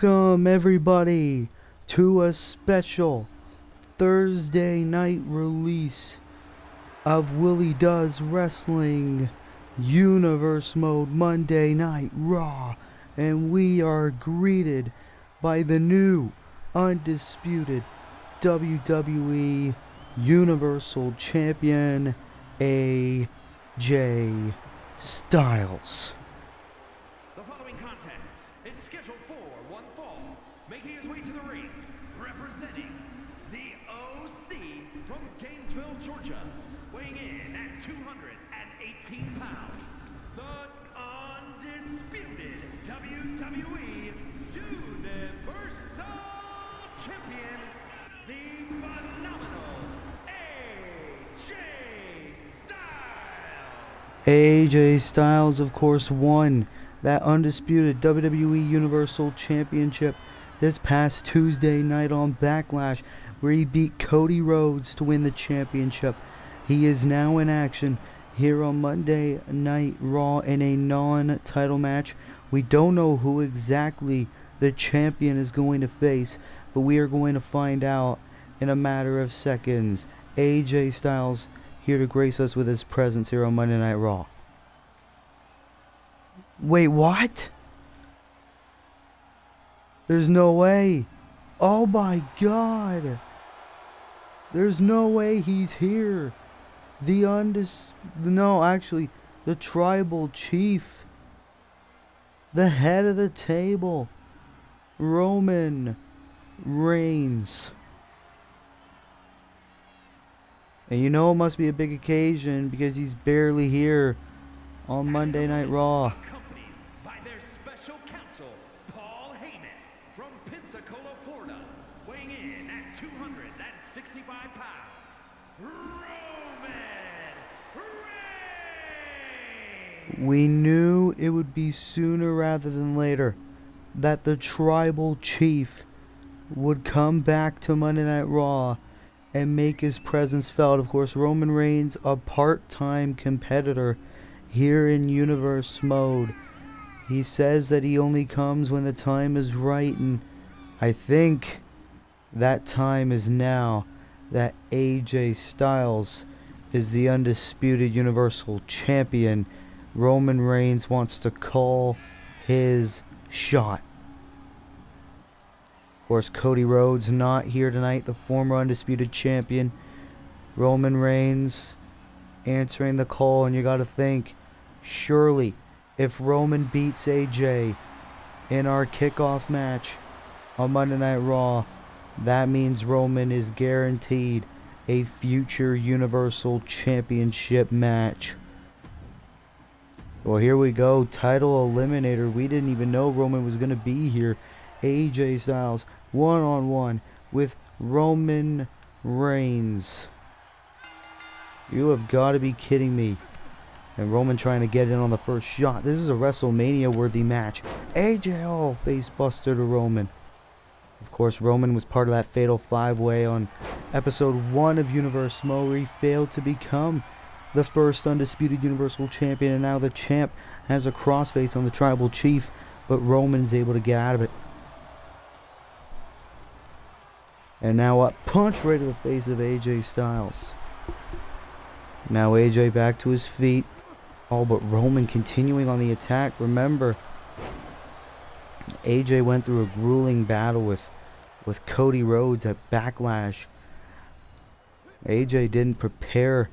Welcome everybody to a special Thursday night release of Willie Does Wrestling Universe Mode Monday Night Raw, and we are greeted by the new undisputed WWE Universal Champion AJ Styles. The following contest is scheduled for one fall, making his way to the ring, representing the OC from Gainesville, Georgia, weighing in at 218 pounds, the undisputed WWE Universal Champion, the phenomenal AJ Styles. AJ Styles, of course, won that undisputed WWE Universal Championship this past Tuesday night on Backlash, where he beat Cody Rhodes to win the championship. He is now in action here on Monday Night Raw in a non-title match. We don't know who exactly the champion is going to face, but we are going to find out in a matter of seconds. AJ Styles here to grace us with his presence here on Monday Night Raw. Wait, what? There's no way. Oh my god. There's no way he's here. The tribal chief. The head of the table. Roman Reigns. And you know it must be a big occasion because he's barely here on Monday Night Raw. Accompanied by their special counsel, Paul Heyman, from Pensacola, Florida, weighing in at 265 pounds, Roman Reigns. We knew it would be sooner rather than later that the tribal chief would come back to Monday Night Raw and make his presence felt. Of course, Roman Reigns, a part-time competitor here in Universe Mode. He says that he only comes when the time is right, and I think that time is now that AJ Styles is the undisputed Universal Champion. Roman Reigns wants to call his shot. Of course, Cody Rhodes not here tonight, the former undisputed champion. Roman Reigns answering the call, and you gotta think, surely if Roman beats AJ in our kickoff match on Monday Night Raw, that means Roman is guaranteed a future Universal Championship match. Well, here we go, title eliminator. We didn't even know Roman was gonna be here. AJ Styles one-on-one with Roman Reigns. You have got to be kidding me. And Roman trying to get in on the first shot. This is a WrestleMania worthy match. AJ face buster to Roman. Of course, Roman was part of that fatal 5-way on episode 1 of Universe Mode, where he failed to become the first undisputed Universal Champion, and now the champ has a crossface on the tribal chief, but Roman's able to get out of it. And now a punch right to the face of AJ Styles. Now AJ back to his feet. Oh, but Roman continuing on the attack. Remember, AJ went through a grueling battle with Cody Rhodes at Backlash. AJ didn't prepare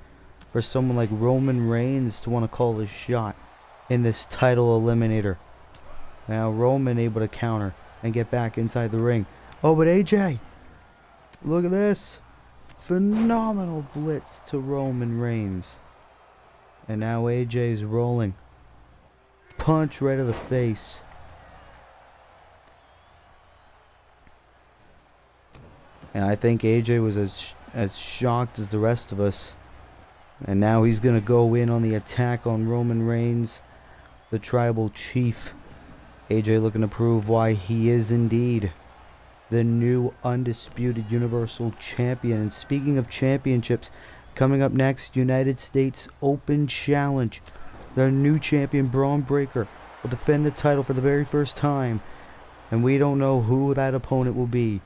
for someone like Roman Reigns to want to call his shot in this title eliminator. Now Roman able to counter and get back inside the ring. Oh, but AJ, look at this. Phenomenal blitz to Roman Reigns. And now AJ's rolling. Punch right to the face. And I think AJ was as shocked as the rest of us. And now he's going to go in on the attack on Roman Reigns, the tribal chief. AJ looking to prove why he is indeed the new undisputed Universal Champion. And speaking of championships, coming up next, United States Open Challenge. The new champion, Braun Breaker, will defend the title for the very first time And we don't know who that opponent will be.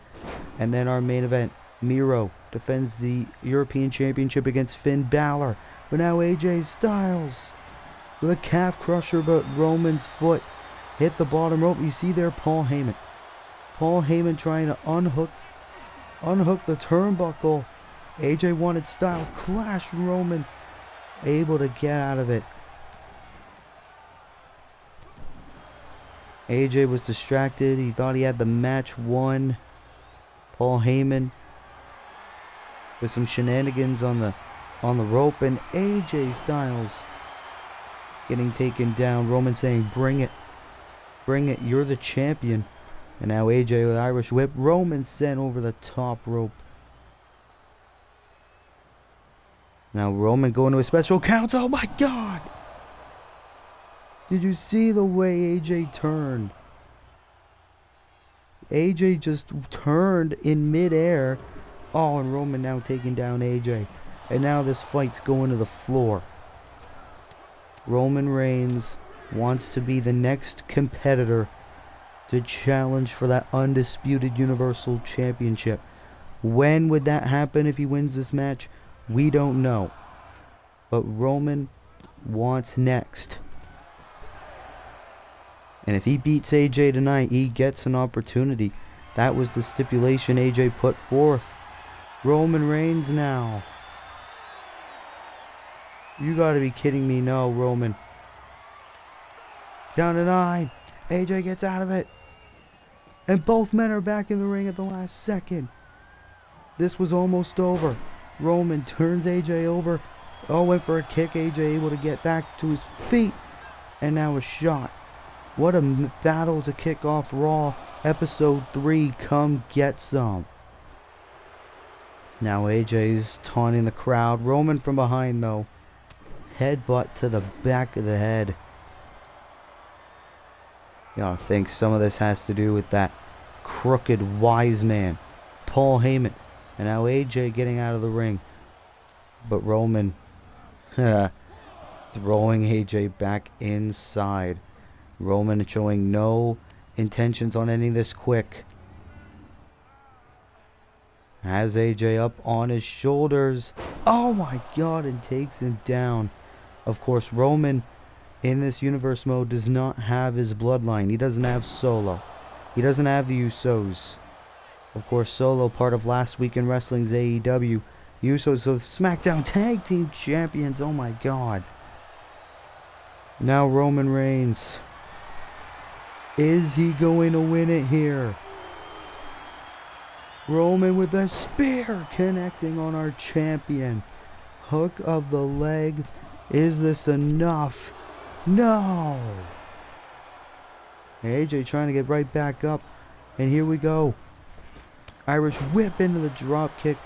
And then our main event, Miro defends the European Championship against Finn Balor. But now AJ Styles with a calf crusher, but Roman's foot hit the bottom rope. You see there Paul Heyman. Paul Heyman trying to unhook the turnbuckle. AJ wanted Styles, clashed Roman, able to get out of it. AJ was distracted. He thought he had the match won. Paul Heyman with some shenanigans on the rope, and AJ Styles getting taken down. Roman saying, "Bring it. Bring it. You're the champion." And now AJ with Irish whip. Roman sent over the top rope. Now Roman going to a special count. Oh my God! Did you see the way AJ turned? AJ just turned in midair. Oh, and Roman now taking down AJ. And now this fight's going to the floor. Roman Reigns wants to be the next competitor to challenge for that undisputed Universal Championship. When would that happen if he wins this match? We don't know. But Roman wants next. And if he beats AJ tonight, he gets an opportunity. That was the stipulation AJ put forth. Roman Reigns now. You gotta be kidding me. No, Roman. Down to 9. AJ gets out of it. And both men are back in the ring at the last second. This was almost over. Roman turns AJ over. Oh, went for a kick. AJ able to get back to his feet. And now a shot. What a battle to kick off Raw Episode 3. Come get some. Now AJ's taunting the crowd. Roman from behind though. Headbutt to the back of the head. I think some of this has to do with that crooked wise man, Paul Heyman. And now AJ getting out of the ring. But Roman throwing AJ back inside. Roman showing no intentions on ending this quick. Has AJ up on his shoulders. Oh my God, and takes him down. Of course, Roman in this universe mode does not have his bloodline. He doesn't have Solo. He doesn't have the Usos. Of course, Solo, part of Last Week in Wrestling's AEW. Usos of SmackDown Tag Team Champions. Oh my God. Now Roman Reigns. Is he going to win it here? Roman with a spear connecting on our champion. Hook of the leg. Is this enough? No. AJ trying to get right back up. And here we go. Irish whip into the drop kick.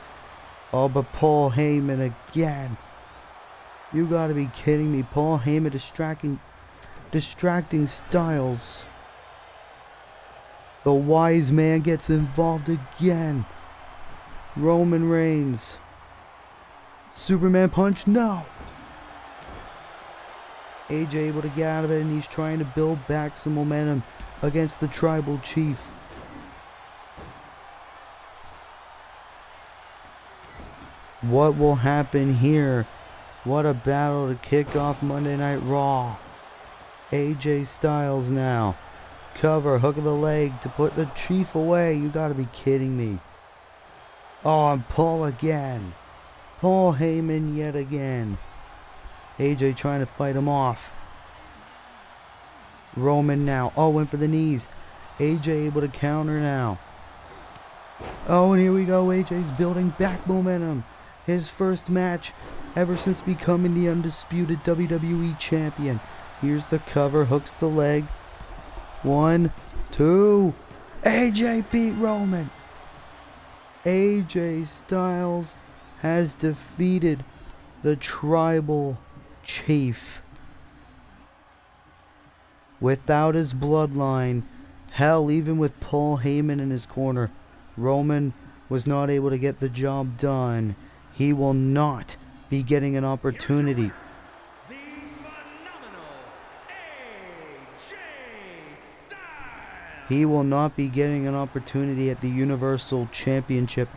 Oh, but Paul Heyman again. You gotta be kidding me. Paul Heyman distracting Styles. The wise man gets involved again. Roman Reigns. Superman punch. No. AJ able to get out of it, and he's trying to build back some momentum against the tribal chief. What will happen here? What a battle to kick off Monday Night Raw. AJ Styles now. Cover, hook of the leg to put the chief away. You gotta be kidding me. Oh, and Paul again. Paul Heyman yet again. AJ trying to fight him off. Roman now. Oh, went for the knees. AJ able to counter now. Oh, and here we go. AJ's building back momentum. His first match ever since becoming the undisputed WWE champion. Here's the cover. Hooks the leg. 1, 2. AJ beat Roman. AJ Styles has defeated the tribal chief. Without his bloodline, hell, even with Paul Heyman in his corner, Roman was not able to get the job done. He will not be getting an opportunity. The phenomenal AJ Styles. he will not be getting an opportunity at the Universal Championship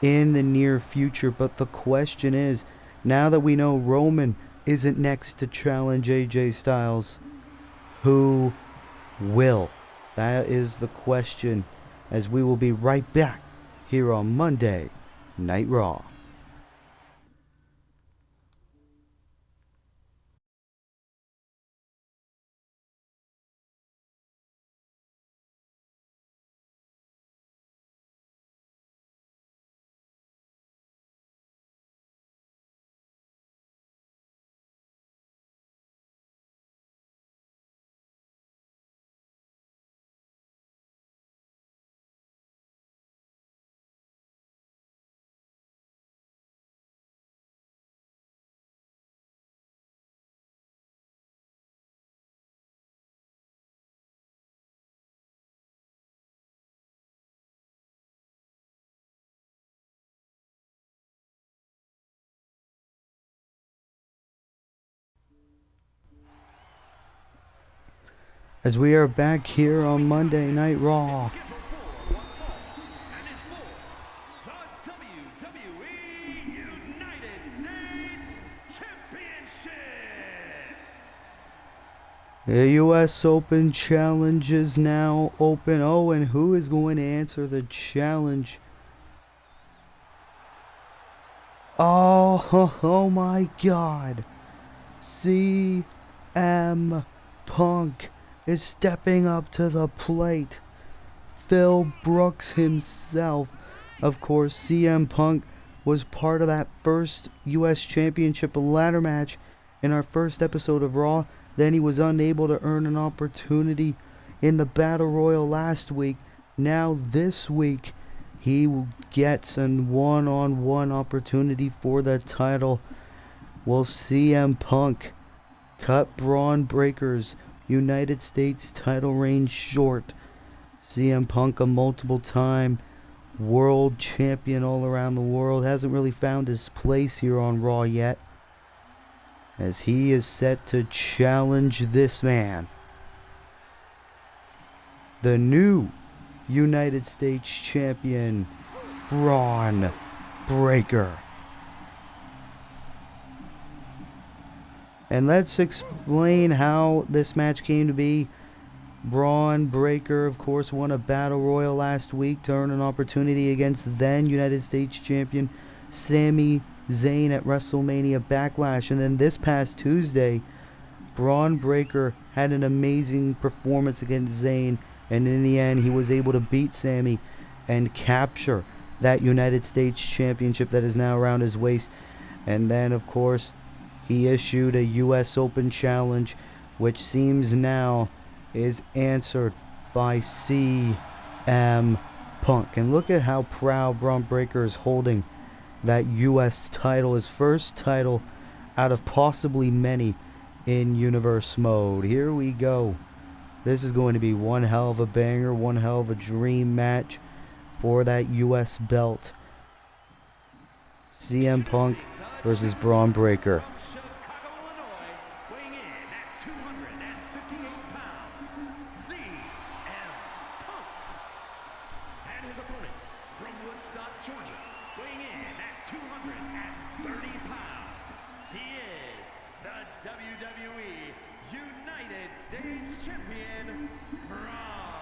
in the near future. But the question is, now that we know Roman isn't next to challenge AJ Styles, who will? That is the question, as we will be right back here on Monday Night Raw. As we are back here on Monday Night Raw. The WWE United States Championship. The U.S. Open Challenge is now open. Oh, and who is going to answer the challenge? Oh my God. CM Punk is stepping up to the plate. Phil Brooks himself. Of course, CM Punk was part of that first U.S. Championship ladder match in our first episode of Raw. Then he was unable to earn an opportunity in the Battle Royal last week. Now this week, he gets a one-on-one opportunity for the title. Will CM Punk cut Braun Breaker's United States title reign short? CM Punk, a multiple-time world champion all around the world, hasn't really found his place here on Raw yet, as he is set to challenge this man, the new United States champion, Braun Breaker. And let's explain how this match came to be. Braun Breaker, of course, won a Battle Royal last week to earn an opportunity against then United States champion Sami Zayn at WrestleMania Backlash. And then this past Tuesday, Braun Breaker had an amazing performance against Zayn, and in the end he was able to beat Sami and capture that United States championship that is now around his waist. And then, of course, he issued a U.S. Open challenge, which seems now is answered by CM Punk. And look at how proud Braun Breaker is holding that U.S. title, his first title out of possibly many in Universe mode. Here we go. This is going to be one hell of a banger, one hell of a dream match for that U.S. belt. CM Punk versus Braun Breaker. Chicago, Illinois, weighing in at 258 pounds, CM Punk. And his opponent from Woodstock, Georgia, weighing in at 230 pounds. He is the WWE United States Champion, Braun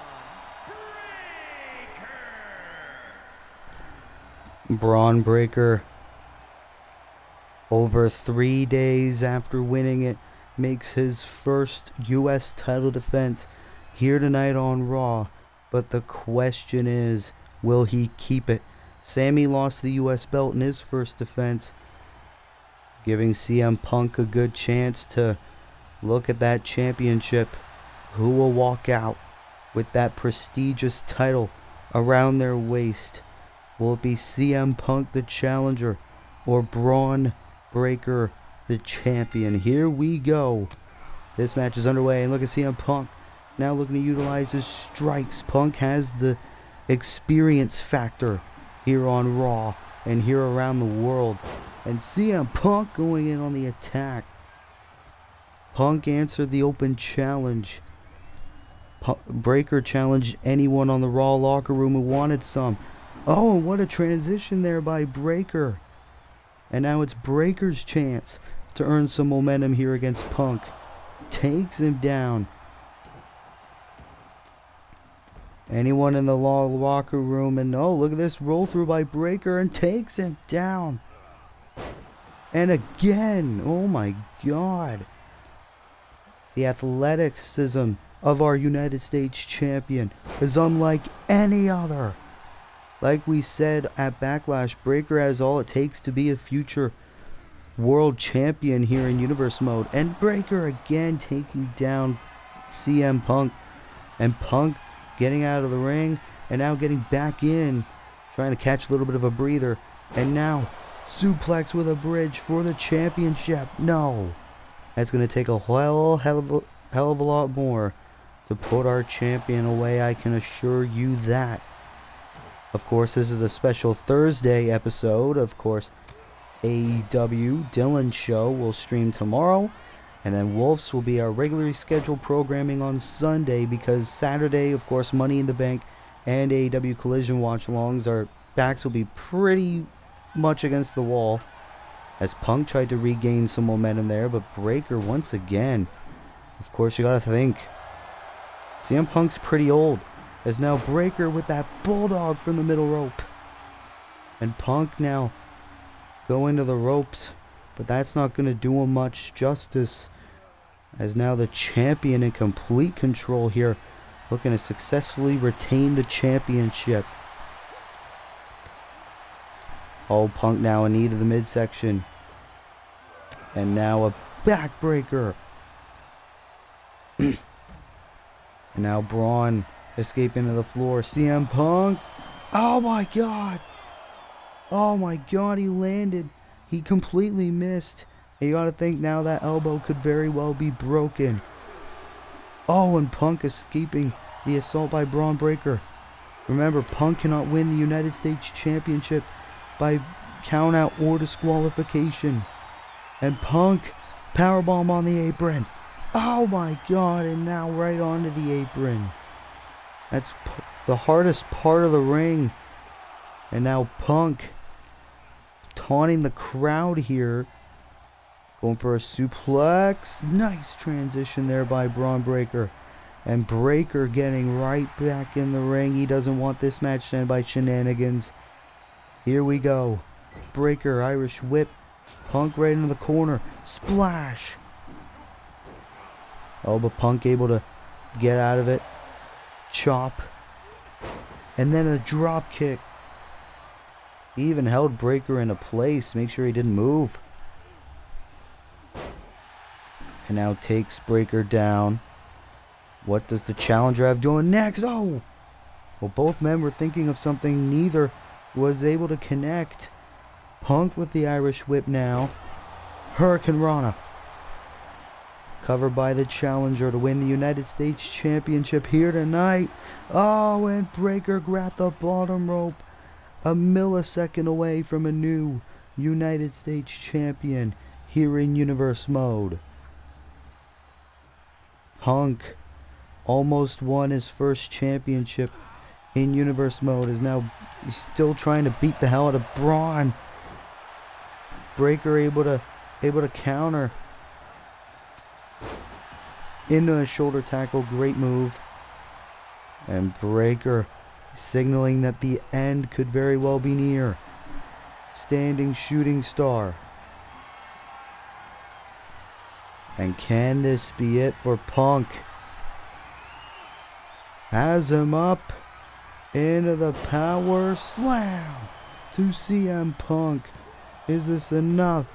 Breaker. Braun Breaker, over 3 days after winning it, makes his first U.S. title defense here tonight on Raw. But the question is, will he keep it? Sami lost the U.S. belt in his first defense, giving CM Punk a good chance to look at that championship. Who will walk out with that prestigious title around their waist? Will it be CM Punk, the challenger, or Braun Breaker, the champion? Here we go. This match is underway, and look at CM Punk now looking to utilize his strikes. Punk has the experience factor here on Raw and here around the world. And CM Punk going in on the attack. Punk answered the open challenge. Breaker challenged anyone on the Raw locker room who wanted some. Oh, what a transition there by Breaker. And now it's Breaker's chance to earn some momentum here against Punk. Takes him down. Anyone in the locker room, and oh, look at this roll through by Breaker and takes him down. And again, oh my God. The athleticism of our United States champion is unlike any other. Like we said at Backlash, Breaker has all it takes to be a future world champion here in Universe Mode. And Breaker again taking down CM Punk. And Punk getting out of the ring and now getting back in, trying to catch a little bit of a breather. And now suplex with a bridge for the championship. No, that's going to take a hell of a lot more to put our champion away, I can assure you that. Of course, this is a special Thursday episode. Of course, AEW Dylan's show will stream tomorrow, and then Wolf's will be our regularly scheduled programming on Sunday, because Saturday, of course, Money in the Bank and AEW Collision watch-alongs, our backs will be pretty much against the wall, as Punk tried to regain some momentum there, but Breaker once again. Of course, you gotta think, CM Punk's pretty old, as now Breaker with that bulldog from the middle rope. And Punk now going to the ropes, but that's not going to do him much justice, as now the champion in complete control here, looking to successfully retain the championship. Oh, Punk now in need of the midsection. And now a backbreaker. And now Braun escaping to the floor. CM Punk. Oh my God. Oh my God, he landed. He completely missed. And you gotta think now that elbow could very well be broken. Oh, and Punk escaping the assault by Braun Breaker. Remember, Punk cannot win the United States Championship by count out or disqualification. And Punk, powerbomb on the apron. Oh my God, and now right onto the apron. That's the hardest part of the ring. And now Punk taunting the crowd here. Going for a suplex. Nice transition there by Braun Breaker. And Breaker getting right back in the ring. He doesn't want this match to end by shenanigans. Here we go. Breaker, Irish whip. Punk right into the corner. Splash. Oh, but Punk able to get out of it. Chop. And then a drop kick. He even held Breaker into place. Make sure he didn't move. And now takes Breaker down. What does the challenger have going next? Oh! Well, both men were thinking of something. Neither was able to connect. Punk with the Irish whip now. Hurricane Rana. Covered by the challenger to win the United States Championship here tonight. Oh, and Breaker grabbed the bottom rope. A millisecond away from a new United States Champion here in Universe Mode. Punk almost won his first championship in Universe Mode. Is now still trying to beat the hell out of Braun. Breaker able to counter into a shoulder tackle. Great move. And Breaker signaling that the end could very well be near. Standing shooting star. And can this be it for Punk? Has him up into the power slam to CM Punk. Is this enough?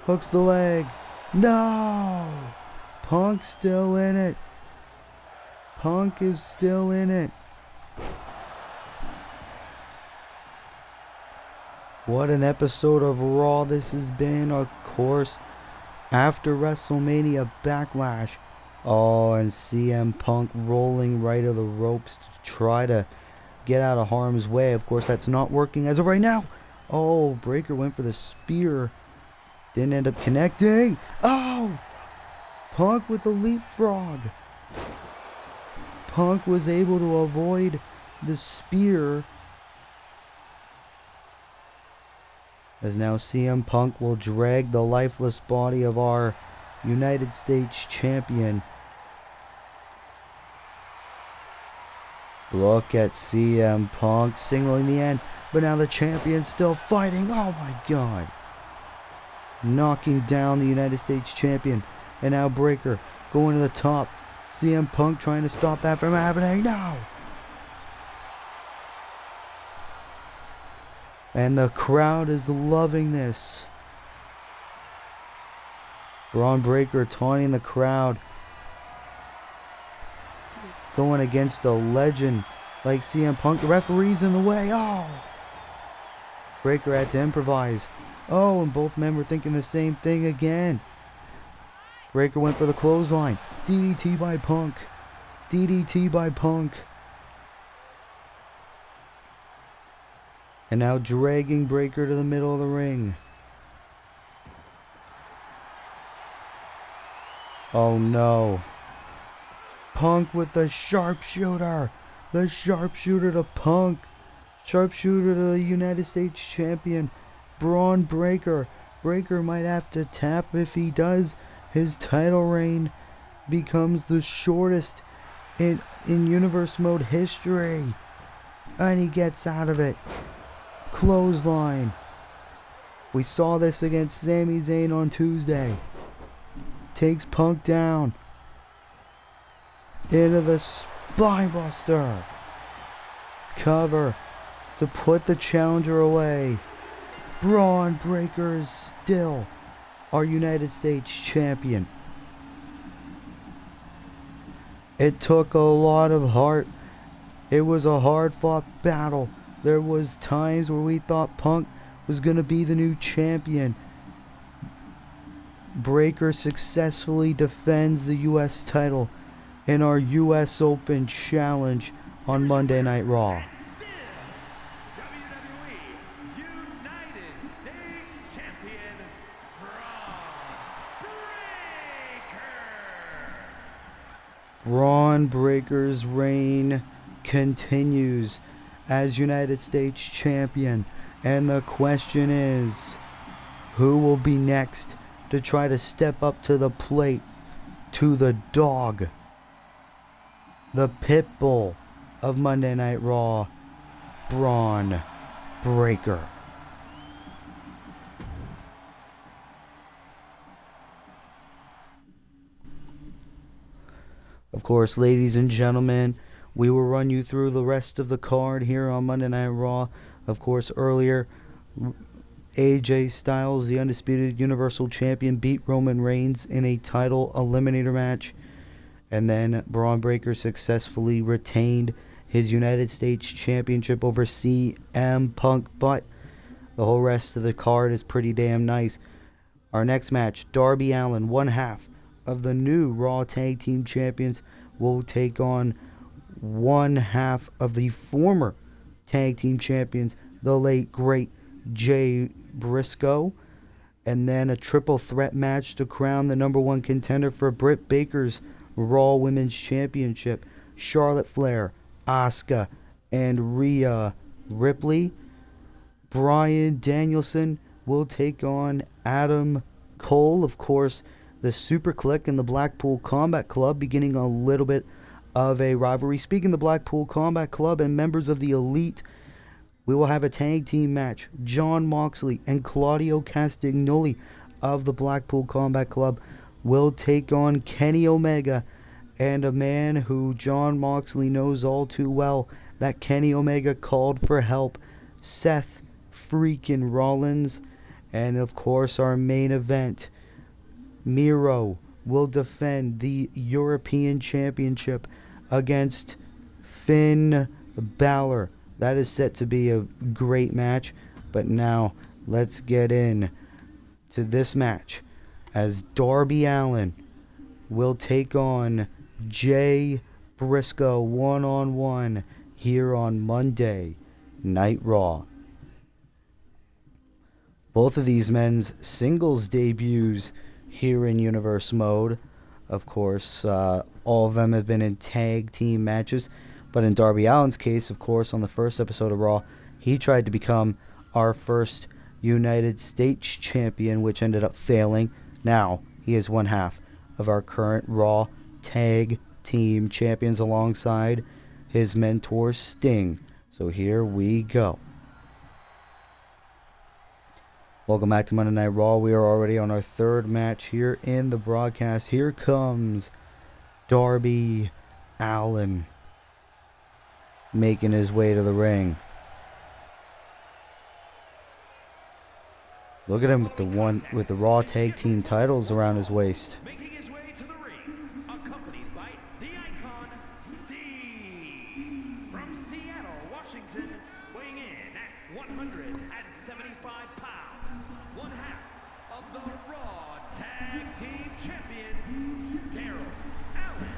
Hooks the leg. No! Punk still in it. Punk is still in it. What an episode of Raw this has been, of course. After WrestleMania Backlash. Oh, and CM Punk rolling right of the ropes to try to get out of harm's way. Of course, that's not working as of right now. Oh, Breaker went for the spear. Didn't end up connecting. Oh! Punk with the leapfrog. Punk was able to avoid the spear, as now CM Punk will drag the lifeless body of our United States champion. Look at CM Punk signaling the end, but now the champion's still fighting. Oh my God. Knocking down the United States champion. And now Breaker going to the top. CM Punk trying to stop that from happening. No! And the crowd is loving this. Braun Breaker taunting the crowd. Going against a legend like CM Punk. The referee's in the way. Oh! Breaker had to improvise. Oh, and both men were thinking the same thing again. Breaker went for the clothesline. DDT by Punk. DDT by Punk. And now dragging Breaker to the middle of the ring. Oh no. Punk with the sharpshooter. The sharpshooter to Punk. Sharpshooter to the United States champion. Braun Breaker. Breaker might have to tap. If he does, his title reign becomes the shortest in Universe Mode history. And he gets out of it. Clothesline. We saw this against Sami Zayn on Tuesday. Takes Punk down. Into the Spinebuster. Cover to put the challenger away. Braun Breaker is still our United States champion. It took a lot of heart. It was a hard-fought battle. There was times where we thought Punk was going to be the new champion. Breaker successfully defends the U.S. title in our U.S. Open Challenge on Monday Night Raw. WWE United States Champion Braun Breaker's reign continues as United States champion, and the question is, who will be next to try to step up to the plate, to the dog, the pit bull of Monday Night Raw, Braun Breaker. Of course, ladies and gentlemen, we will run you through the rest of the card here on Monday Night Raw. Of course, earlier, AJ Styles, the undisputed Universal Champion, beat Roman Reigns in a title eliminator match. And then Braun Breaker successfully retained his United States Championship over CM Punk. But the whole rest of the card is pretty damn nice. Our next match, Darby Allin, one half of the new Raw Tag Team Champions, will take on one half of the former Tag Team Champions, the late, great Jay Briscoe. And then a triple threat match to crown the number one contender for Britt Baker's Raw Women's Championship. Charlotte Flair, Asuka, and Rhea Ripley. Bryan Danielson will take on Adam Cole. Of course, the Super Click and the Blackpool Combat Club beginning a little bit of a rivalry. Speaking of the Blackpool Combat Club and members of the Elite, we will have a tag team match. Jon Moxley and Claudio Castagnoli of the Blackpool Combat Club will take on Kenny Omega, and a man who Jon Moxley knows all too well that Kenny Omega called for help, Seth freaking Rollins. And of course, our main event, Miro will defend the European Championship against Finn Balor. That is set to be a great match. But now let's get in to this match as Darby Allin will take on Jay Briscoe one-on-one here on Monday Night Raw. Both of these men's singles debuts here in Universe Mode. Of course, all of them have been in tag team matches. But in Darby Allin's case, of course, on the first episode of Raw, he tried to become our first United States champion, which ended up failing. Now, he is one half of our current Raw tag team champions alongside his mentor Sting. So here we go. Welcome back to Monday Night Raw. We are already on our third match here in the broadcast. Here comes Darby Allin making his way to the ring. Look at him with the Raw Tag Team titles around his waist. Making his way to the ring, accompanied by the icon, Steve. From Seattle, Washington, weighing in at 175 pounds, one half of the Raw Tag Team Champions, Daryl Allen.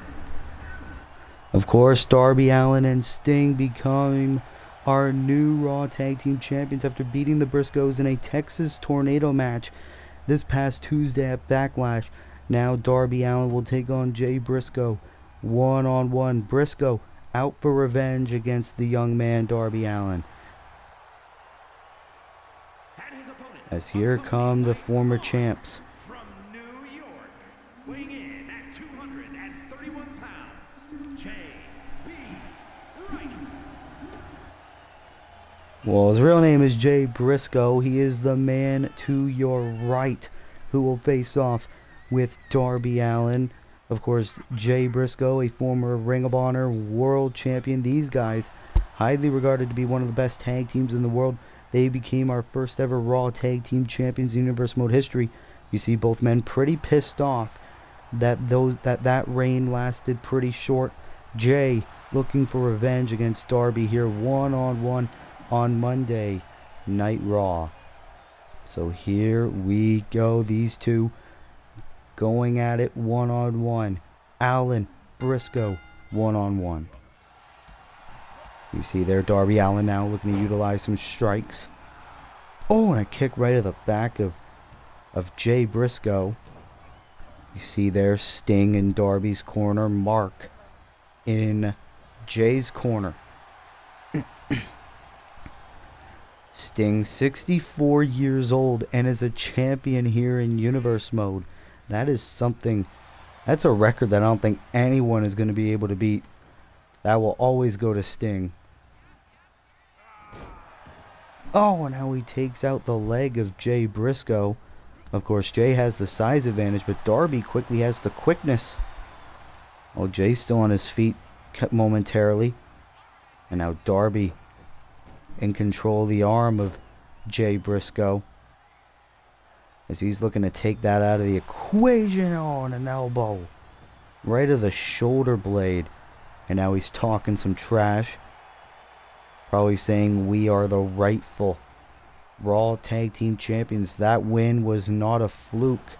Of course, Darby Allin and Sting become our new Raw Tag Team Champions after beating the Briscoes in a Texas Tornado match this past Tuesday at Backlash. Now Darby Allin will take on Jay Briscoe one-on-one. Briscoe out for revenge against the young man Darby Allin. As here come the former champs. From New York, weighing in at 231 pounds, J.B. Rice. Well, his real name is Jay Briscoe. He is the man to your right who will face off with Darby Allin. Of course, Jay Briscoe, a former Ring of Honor world champion. These guys, highly regarded to be one of the best tag teams in the world. They became our first ever Raw Tag Team Champions in Universe Mode history. You see both men pretty pissed off that that reign lasted pretty short. Jay looking for revenge against Darby here one-on-one on Monday Night Raw. So here we go, these two going at it one-on-one. Allin, Briscoe, one-on-one. You see there Darby Allin now looking to utilize some strikes. Oh, and a kick right at the back of Jay Briscoe. You see there Sting in Darby's corner, Mark in Jay's corner. Sting, 64 years old, and is a champion here in Universe Mode. That is something, that's a record that I don't think anyone is going to be able to beat. That will always go to Sting. Oh, and how he takes out the leg of Jay Briscoe. Of course, Jay has the size advantage, but Darby quickly has the quickness. Oh, Jay's still on his feet momentarily. And now Darby in control of the arm of Jay Briscoe, as he's looking to take that out of the equation. On an elbow right of the shoulder blade, and now he's talking some trash, probably saying we are the rightful Raw Tag Team Champions. That win was not a fluke.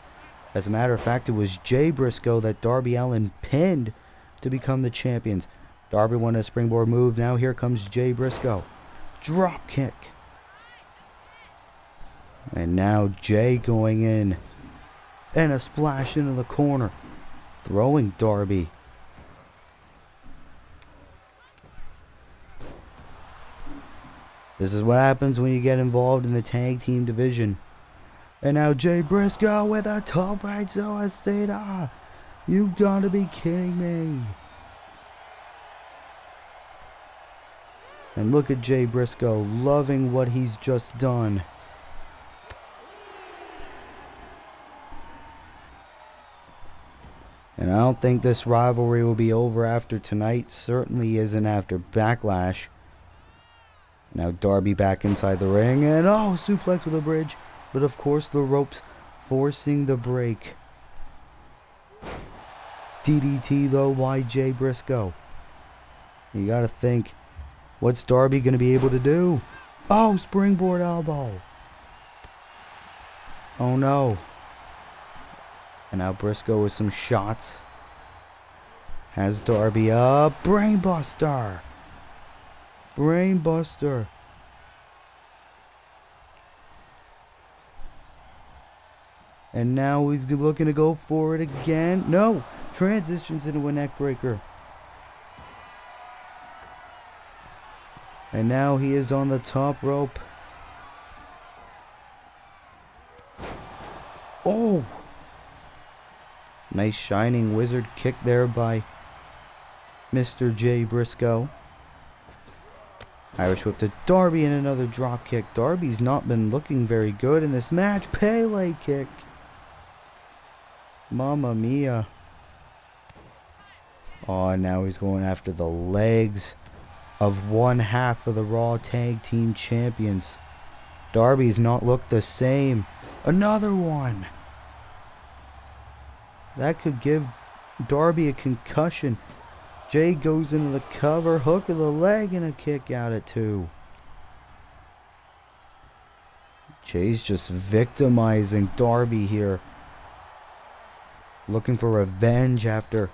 As a matter of fact, it was Jay Briscoe that Darby Allin pinned to become the champions. Darby won a springboard move. Now here comes Jay Briscoe. Drop kick. And now Jay going in. And a splash into the corner. Throwing Darby. This is what happens when you get involved in the tag team division. And now Jay Briscoe with a top right suicida. You gotta be kidding me. And look at Jay Briscoe loving what he's just done. And I don't think this rivalry will be over after tonight. Certainly isn't after Backlash. Now Darby back inside the ring. And oh, suplex with a bridge. But of course the ropes forcing the break. DDT though by Jay Briscoe. You gotta think, what's Darby going to be able to do? Oh, springboard elbow. Oh no. And now Briscoe with some shots. Has Darby up. Brainbuster. Brainbuster. And now he's looking to go for it again. No. Transitions into a neck breaker. And now he is on the top rope. Oh! Nice shining wizard kick there by Mr. Jay Briscoe. Irish whip to Darby and another drop kick. Darby's not been looking very good in this match. Pele kick. Mamma mia. Oh, now he's going after the legs of one half of the Raw Tag Team Champions. Darby's not looked the same. Another one. That could give Darby a concussion. Jay goes into the cover, hook of the leg, and a kick out at 2. Jay's just victimizing Darby here. Looking for revenge after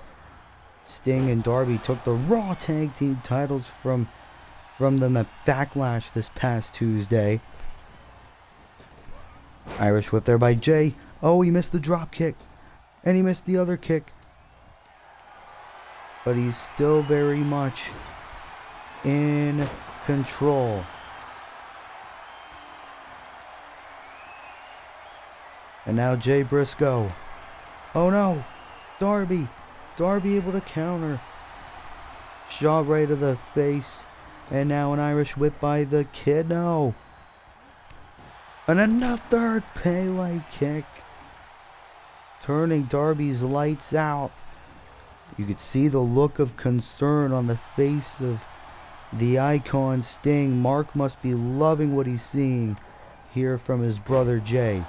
Sting and Darby took the Raw Tag Team titles from them at Backlash this past Tuesday. Irish whip there by Jay. Oh, he missed the drop kick. And he missed the other kick. But he's still very much in control. And now Jay Briscoe. Oh no! Darby! Darby able to counter. Shot right to the face. And now an Irish whip by the Kid. No! And another Pele kick. Turning Darby's lights out. You could see the look of concern on the face of the icon Sting. Mark must be loving what he's seeing here from his brother Jay.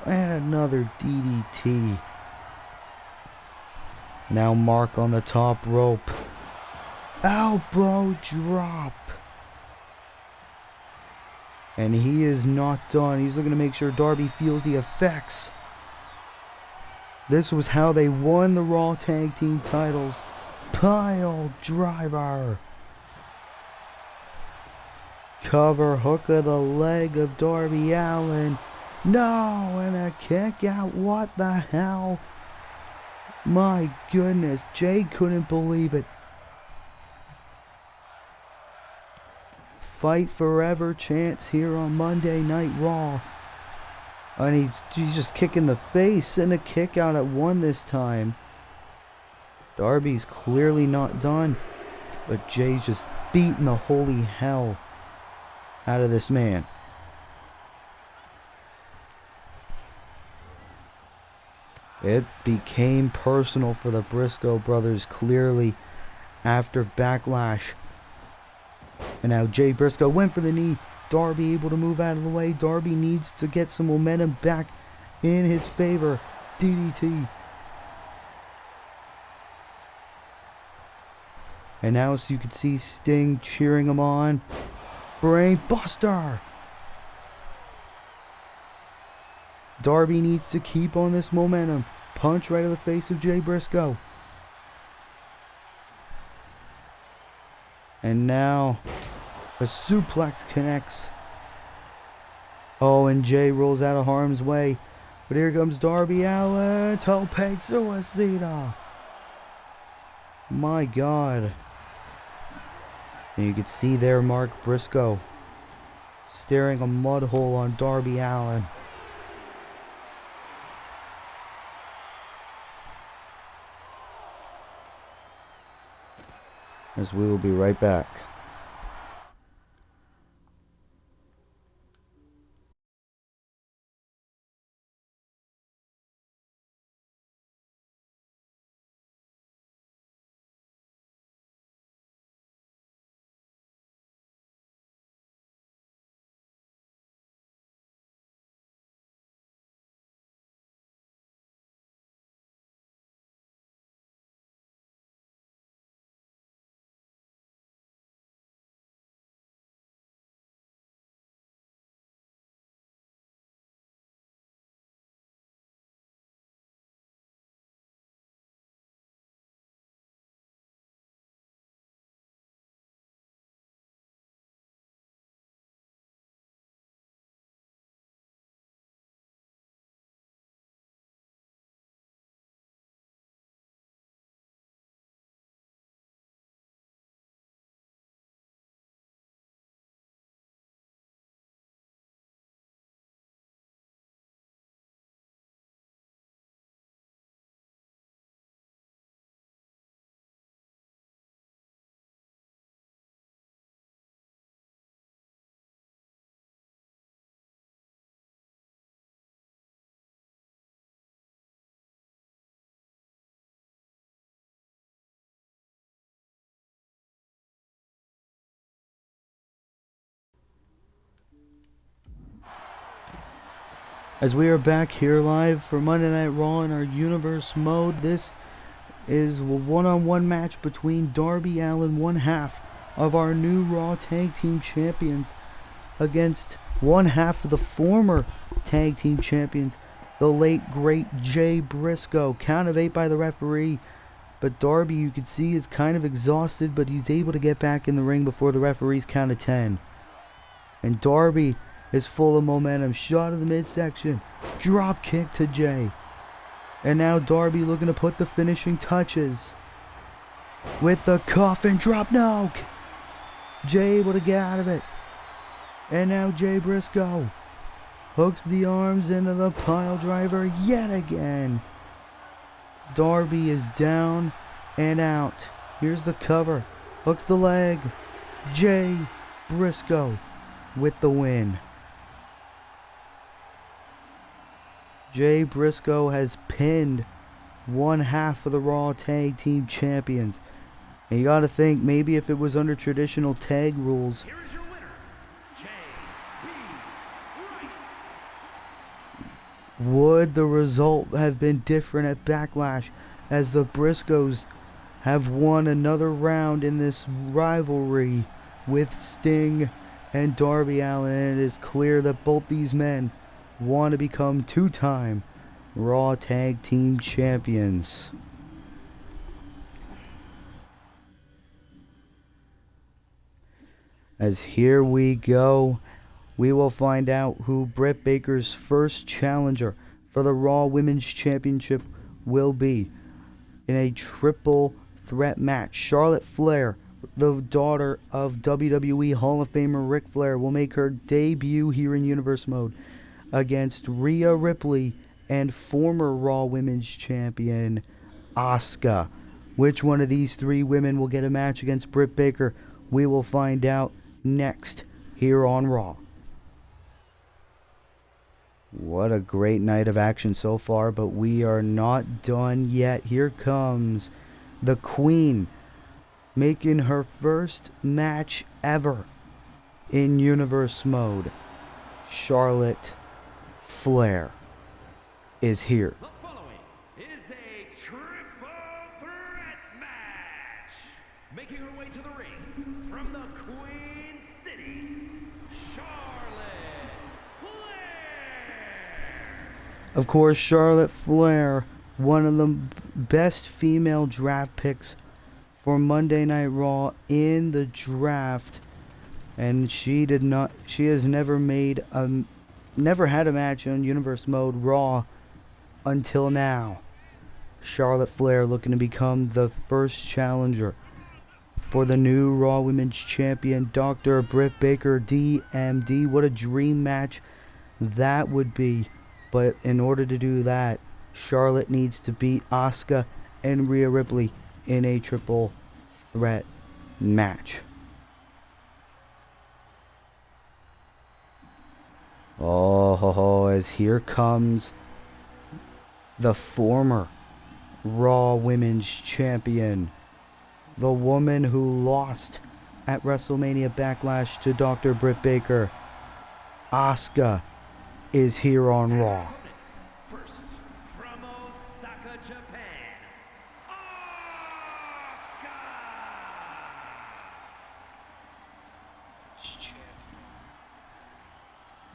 And another DDT. Now Mark on the top rope. Elbow drop. And he is not done. He's looking to make sure Darby feels the effects. This was how they won the Raw Tag Team titles. Pile driver. Cover hook of the leg of Darby Allin. No, and a kick out. What the hell? My goodness, Jay couldn't believe it. Fight forever chance here on Monday Night Raw. And he's just kicking the face and a kick out at 1 this time. Darby's clearly not done. But Jay's just beating the holy hell out of this man. It became personal for the Briscoe brothers clearly after Backlash. And now Jay Briscoe went for the knee. Darby able to move out of the way. Darby needs to get some momentum back in his favor. DDT. And now so you can see Sting cheering him on. Brain Buster. Darby needs to keep on this momentum. Punch right in the face of Jay Briscoe. And now a suplex connects. Oh, and Jay rolls out of harm's way. But here comes Darby Allin. Tope Suicida. My God. And you can see there Mark Briscoe staring a mud hole on Darby Allin. As we will be right back. As we are back here live for Monday Night Raw in our Universe mode, this is a one-on-one match between Darby Allin, one half of our new Raw Tag Team Champions, against one half of the former Tag Team Champions, the late great Jay Briscoe. Count of 8 by the referee, but Darby, you can see, is kind of exhausted, but he's able to get back in the ring before the referee's count of 10. And Darby is full of momentum. Shot of the midsection. Drop kick to Jay. And now Darby looking to put the finishing touches with the coffin drop. No! Jay able to get out of it. And now Jay Briscoe hooks the arms into the pile driver yet again. Darby is down and out. Here's the cover. Hooks the leg. Jay Briscoe with the win. Jay Briscoe has pinned one half of the Raw Tag Team Champions. And you gotta think, maybe if it was under traditional tag rules, Here is your winner, J.B. Rice. would the result have been different at Backlash, as the Briscoes have won another round in this rivalry with Sting and Darby Allin, and it is clear that both these men want to become two-time Raw Tag Team Champions. As here we go, we will find out who Britt Baker's first challenger for the Raw Women's Championship will be in a triple threat match. Charlotte Flair, the daughter of WWE Hall of Famer Ric Flair, will make her debut here in Universe Mode against Rhea Ripley and former Raw Women's Champion Asuka. Which one of these three women will get a match against Britt Baker? We will find out next here on Raw. What a great night of action so far, but we are not done yet. Here comes the Queen, making her first match ever in Universe Mode. Charlotte Flair is here. The following is a triple threat match. Making her way to the ring from the Queen City, Charlotte Flair. Of course, Charlotte Flair, one of the best female draft picks for Monday Night Raw in the draft, and she has never had a match on Universe Mode Raw until now. Charlotte Flair looking to become the first challenger for the new Raw Women's Champion, Dr. Britt Baker, DMD. What a dream match that would be. But in order to do that, Charlotte needs to beat Asuka and Rhea Ripley in a triple threat match. Oh, as here comes the former Raw Women's Champion, the woman who lost at WrestleMania Backlash to Dr. Britt Baker. Asuka is here on Raw. First, from Osaka, Japan, Asuka.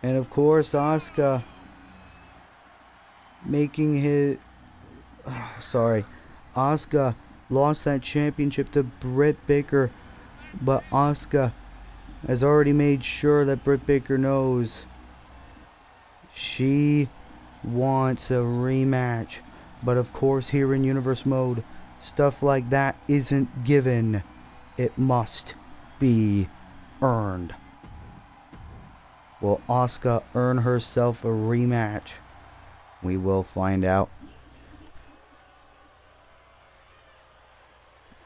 And of course, Asuka Asuka lost that championship to Britt Baker, but Asuka has already made sure that Britt Baker knows she wants a rematch. But of course, here in Universe Mode, stuff like that isn't given. It must be earned. Will Asuka earn herself a rematch? We will find out.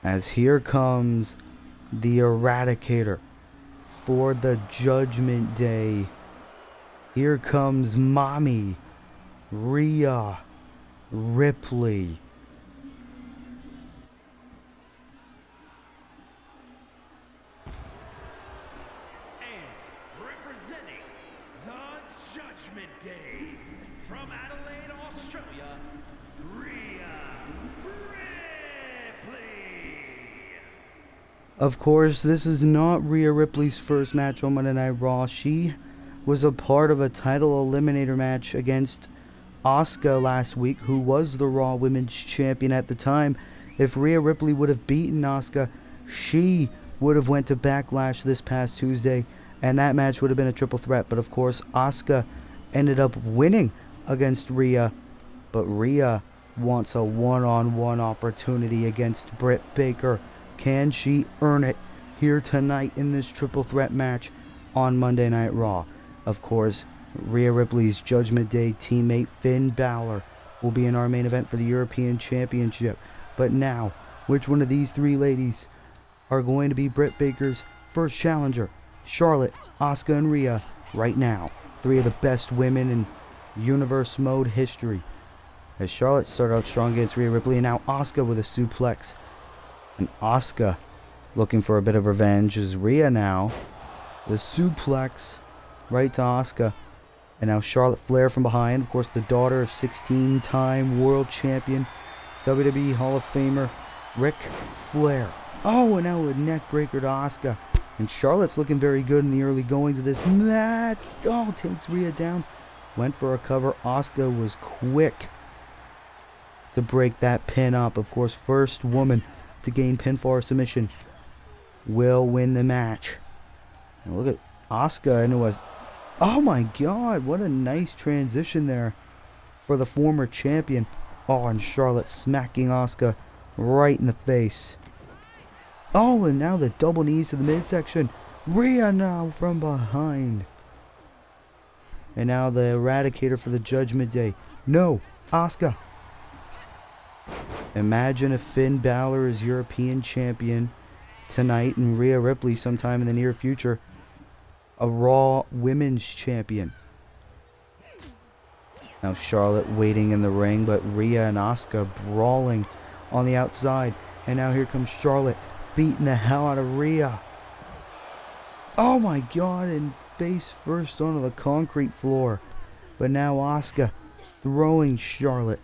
As here comes the Eradicator for the Judgment Day. Here comes Mommy Rhea Ripley. And representing the Judgment Judgment Day, from Adelaide, Australia, Rhea Ripley. Of course, this is not Rhea Ripley's first match on Monday Night Raw. She was a part of a title eliminator match against Asuka last week, who was the Raw Women's Champion at the time. If Rhea Ripley would have beaten Asuka, she would have went to Backlash this past Tuesday, and that match would have been a triple threat. But of course, Asuka ended up winning against Rhea, but Rhea wants a one-on-one opportunity against Britt Baker. Can she earn it here tonight in this triple threat match on Monday Night Raw? Of course, Rhea Ripley's Judgment Day teammate Finn Balor will be in our main event for the European Championship. But now, which one of these three ladies are going to be Britt Baker's first challenger? Charlotte, Asuka, and Rhea right now. Three of the best women in Universe Mode history. As Charlotte started out strong against Rhea Ripley, and now Asuka with a suplex. And Asuka looking for a bit of revenge as Rhea now. The suplex right to Asuka. And now Charlotte Flair from behind. Of course, the daughter of 16-time world champion, WWE Hall of Famer Ric Flair. Oh, and now a neck breaker to Asuka. And Charlotte's looking very good in the early goings of this match. Oh, takes Rhea down. Went for a cover. Asuka was quick to break that pin up. Of course, first woman to gain pinfall or submission will win the match. And look at Asuka into a... Oh my god, what a nice transition there for the former champion. Oh, and Charlotte smacking Asuka right in the face. Oh, and now the double knees to the midsection. Rhea now from behind. And now the Eradicator for the Judgment Day. No, Asuka. Imagine if Finn Balor is European champion tonight and Rhea Ripley sometime in the near future a Raw Women's Champion. Now Charlotte waiting in the ring, but Rhea and Asuka brawling on the outside. And now here comes Charlotte beating the hell out of Rhea. Oh my god, and face first onto the concrete floor. But now Asuka throwing Charlotte.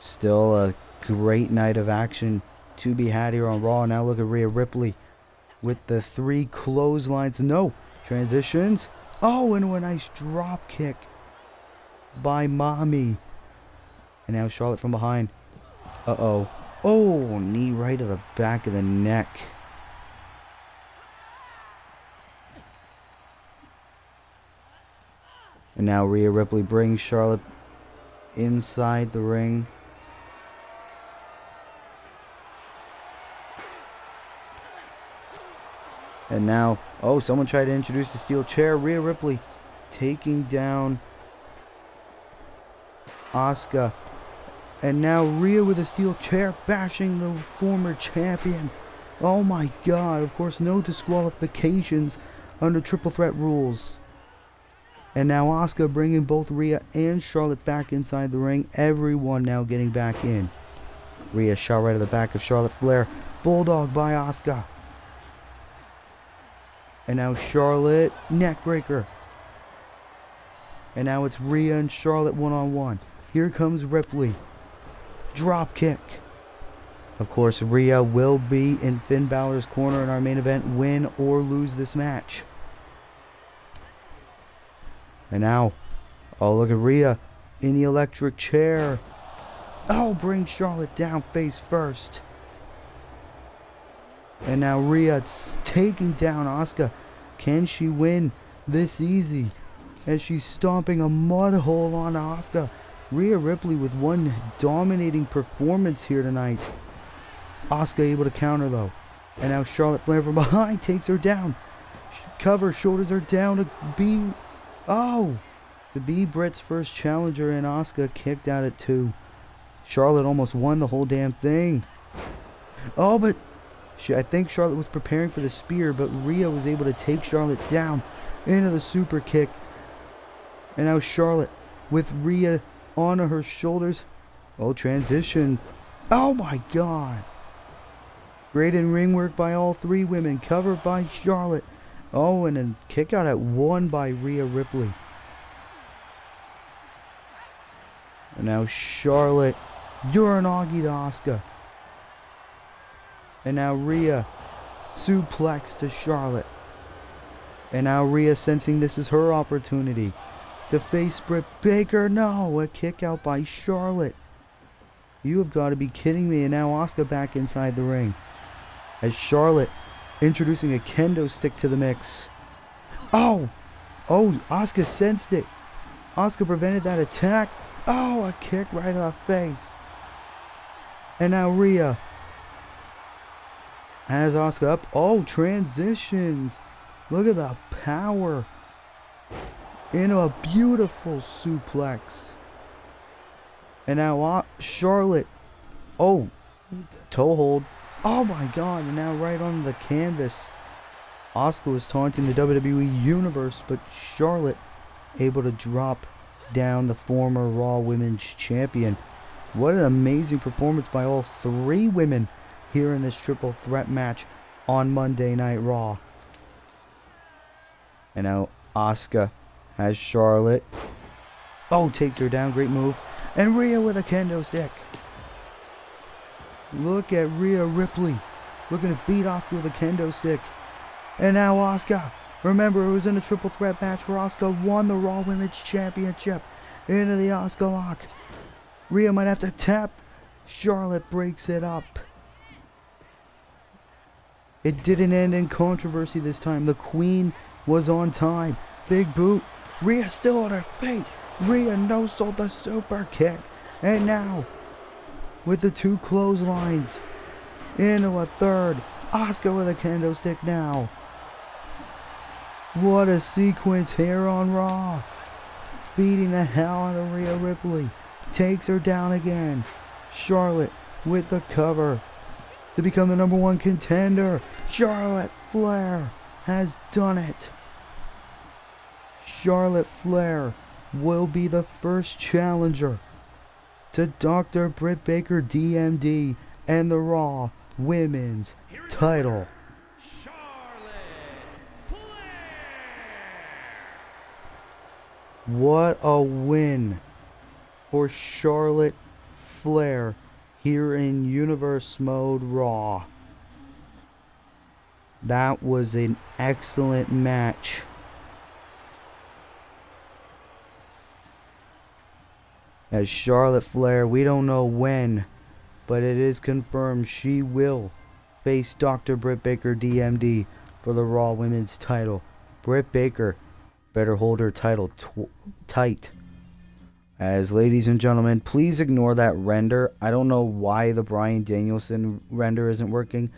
Still a great night of action to be had here on Raw. Now look at Rhea Ripley with the three clotheslines. No, transitions. Oh, into a nice drop kick by Mommy. And now Charlotte from behind. Uh-oh. Oh, knee right to the back of the neck. And now Rhea Ripley brings Charlotte inside the ring. And now, oh, someone tried to introduce the steel chair. Rhea Ripley taking down Asuka. And now Rhea with a steel chair bashing the former champion. Oh my god, of course no disqualifications under triple threat rules. And now Asuka bringing both Rhea and Charlotte back inside the ring. Everyone now getting back in. Rhea shot right at the back of Charlotte Flair. Bulldog by Asuka. And now Charlotte, neckbreaker. And now it's Rhea and Charlotte one-on-one. Here comes Ripley. Drop kick. Of course, Rhea will be in Finn Balor's corner in our main event, win or lose this match. And now, oh, look at Rhea in the electric chair. Oh, bring Charlotte down face first. And now Rhea's taking down Asuka. Can she win this easy? As she's stomping a mud hole on Asuka. Rhea Ripley with one dominating performance here tonight. Asuka able to counter though. And now Charlotte Flair from behind takes her down. Cover, shoulders her down to be... Oh! To be Britt's first challenger, and Asuka kicked out at 2. Charlotte almost won the whole damn thing. Oh, but... I think Charlotte was preparing for the spear, but Rhea was able to take Charlotte down into the super kick. And now Charlotte with Rhea onto her shoulders. Oh, transition. Oh my god. Great in ring work by all three women. Covered by Charlotte. Oh, and a kick out at 1 by Rhea Ripley. And now Charlotte Uranagi to Asuka. And now Rhea suplex to Charlotte. And now Rhea, sensing this is her opportunity to face Britt Baker. No, a kick out by Charlotte. You have got to be kidding me. And now Asuka back inside the ring. As Charlotte introducing a kendo stick to the mix. Oh, Asuka sensed it. Asuka prevented that attack. Oh, a kick right in the face. And now Rhea has Asuka up. Oh, transitions. Look at the power. Into a beautiful suplex. And now Charlotte. Oh, toe hold. Oh my god. And now right on the canvas. Asuka was taunting the WWE Universe, but Charlotte able to drop down the former Raw Women's Champion. What an amazing performance by all 3 women here in this triple threat match on Monday Night Raw. And now Asuka has Charlotte. Oh, takes her down. Great move. And Rhea with a kendo stick. Look at Rhea Ripley looking to beat Asuka with a kendo stick. And now Asuka. Remember, it was in a triple threat match where Asuka won the Raw Women's Championship. Into the Asuka lock. Rhea might have to tap. Charlotte breaks it up. It didn't end in controversy this time. The Queen was on time. Big boot. Rhea still on her feet. Rhea no-sold the super kick. And now, with the 2 clotheslines, into a third. Asuka with a kendo stick now. What a sequence here on Raw. Beating the hell out of Rhea Ripley. Takes her down again. Charlotte with the cover to become the #1 contender. Charlotte Flair has done it. Charlotte Flair will be the first challenger to Dr. Britt Baker DMD and the Raw Women's title. What a win for Charlotte Flair here in Universe Mode Raw. That was an excellent match. As Charlotte Flair, we don't know when, but it is confirmed she will face Dr. Britt Baker DMD for the Raw Women's title. Britt Baker better hold her title tight. As ladies and gentlemen, please ignore that render. I don't know why the Bryan Danielson render isn't working,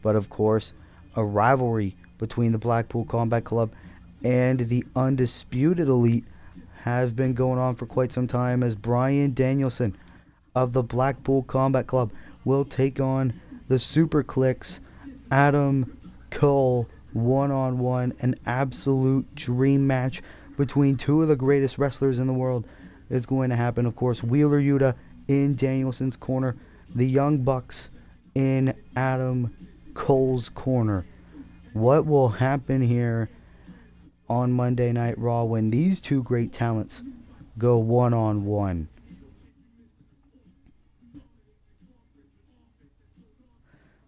but of course, a rivalry between the Blackpool Combat Club and the Undisputed Elite has been going on for quite some time, as Bryan Danielson of the Blackpool Combat Club will take on the Super Clicks, Adam Cole, one-on-one. An absolute dream match between 2 of the greatest wrestlers in the world is going to happen. Of course, Wheeler Yuta in Danielson's corner, the Young Bucks in Adam Cole's corner. What will happen here on Monday Night Raw when these 2 great talents go one-on-one?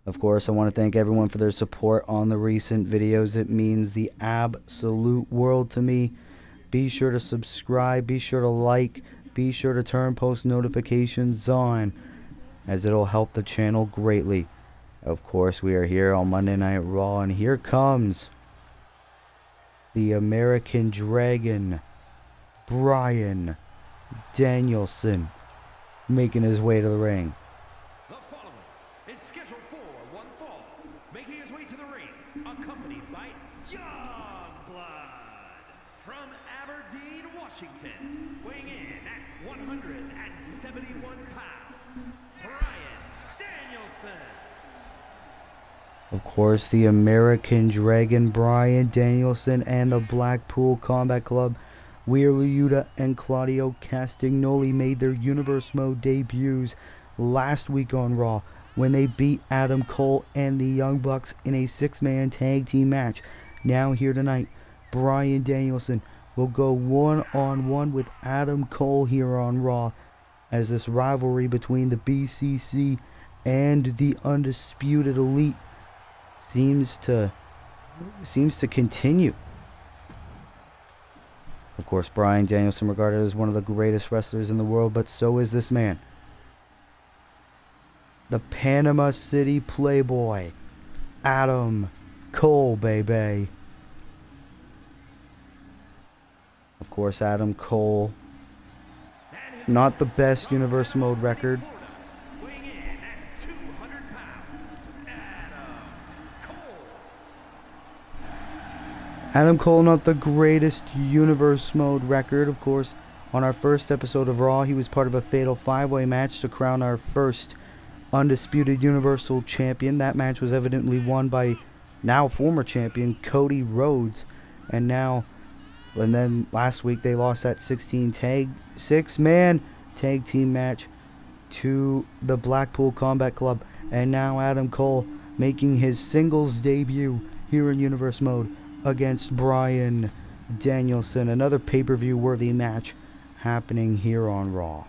Of course, I want to thank everyone for their support on the recent videos. It means the absolute world to me. Be sure to subscribe, be sure to like, be sure to turn post notifications on, as it'll help the channel greatly. Of course, we are here on Monday Night Raw, and here comes the American Dragon, Bryan Danielson, making his way to the ring. The following is scheduled for one fall, making his way to the ring, accompanied by Youngblood from Aberdeen, Washington, weighing in at 171 pounds, Bryan Danielson. Of course, the American Dragon, Bryan Danielson, and the Blackpool Combat Club, Wheeler Yuta and Claudio Castagnoli, made their Universe Mode debuts last week on Raw when they beat Adam Cole and the Young Bucks in a 6-man tag team match. Now here tonight, Bryan Danielson will go one-on-one with Adam Cole here on Raw, as this rivalry between the BCC and the Undisputed Elite seems to continue. Of course, Bryan Danielson regarded as one of the greatest wrestlers in the world, but so is this man. The Panama City Playboy, Adam Cole, baby. Of course, Adam Cole, not the best Universe Mode record. Weighing in at 200 pounds, Adam Cole, not the greatest Universe Mode record. Of course, on our first episode of Raw, he was part of a fatal 5-way match to crown our first Undisputed Universal Champion. That match was evidently won by now former champion Cody Rhodes. And then last week they lost that 6-man tag team match to the Blackpool Combat Club. And now Adam Cole making his singles debut here in Universe Mode against Bryan Danielson. Another pay-per-view worthy match happening here on Raw.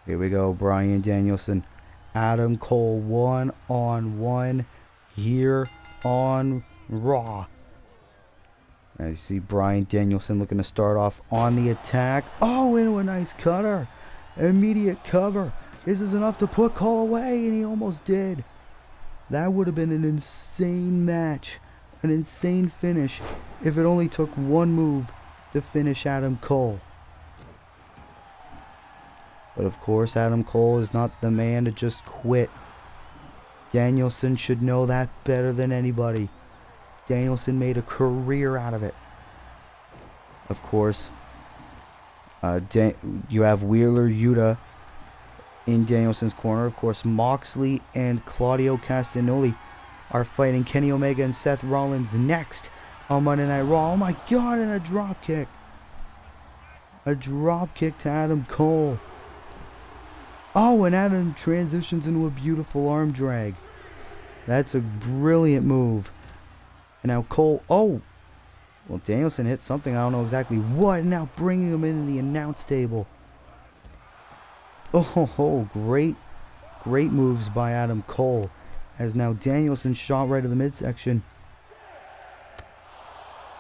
Here we go, Bryan Danielson, Adam Cole, one-on-one here on Raw. As you see Bryan Danielson looking to start off on the attack. Oh, into a nice cutter. Immediate cover. This is enough to put Cole away, and he almost did. That would have been an insane match. An insane finish if it only took one move to finish Adam Cole. But of course, Adam Cole is not the man to just quit. Danielson should know that better than anybody. Danielson made a career out of it. Of course, you have Wheeler Yuta in Danielson's corner. Of course, Moxley and Claudio Castagnoli are fighting Kenny Omega and Seth Rollins next on Monday Night Raw. Oh my God, and a drop kick. A drop kick to Adam Cole. Oh, and Adam transitions into a beautiful arm drag. That's a brilliant move. And now Cole, oh, well, Danielson hit something, I don't know exactly what, and now bringing him into the announce table. Oh, great moves by Adam Cole. As now Danielson shot right to the midsection.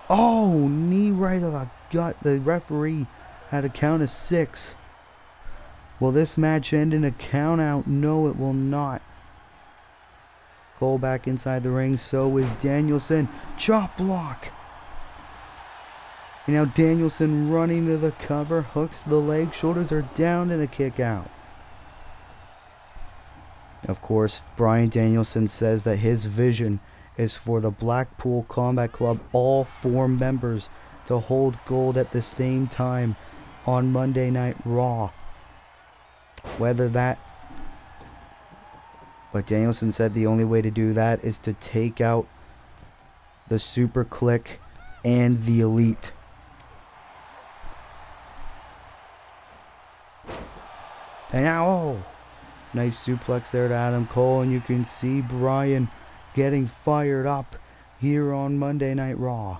Oh, knee right to the gut. The referee had a count of 6. Will this match end in a count out? No, it will not. Cole back inside the ring. So is Danielson. Chop block. And now Danielson running to the cover. Hooks the leg. Shoulders are down and a kick out. Of course, Bryan Danielson says that his vision is for the Blackpool Combat Club, all 4 members, to hold gold at the same time on Monday Night Raw. But Danielson said the only way to do that is to take out the Super Clique and the Elite. And now, oh, nice suplex there to Adam Cole, and you can see Bryan getting fired up here on Monday Night Raw.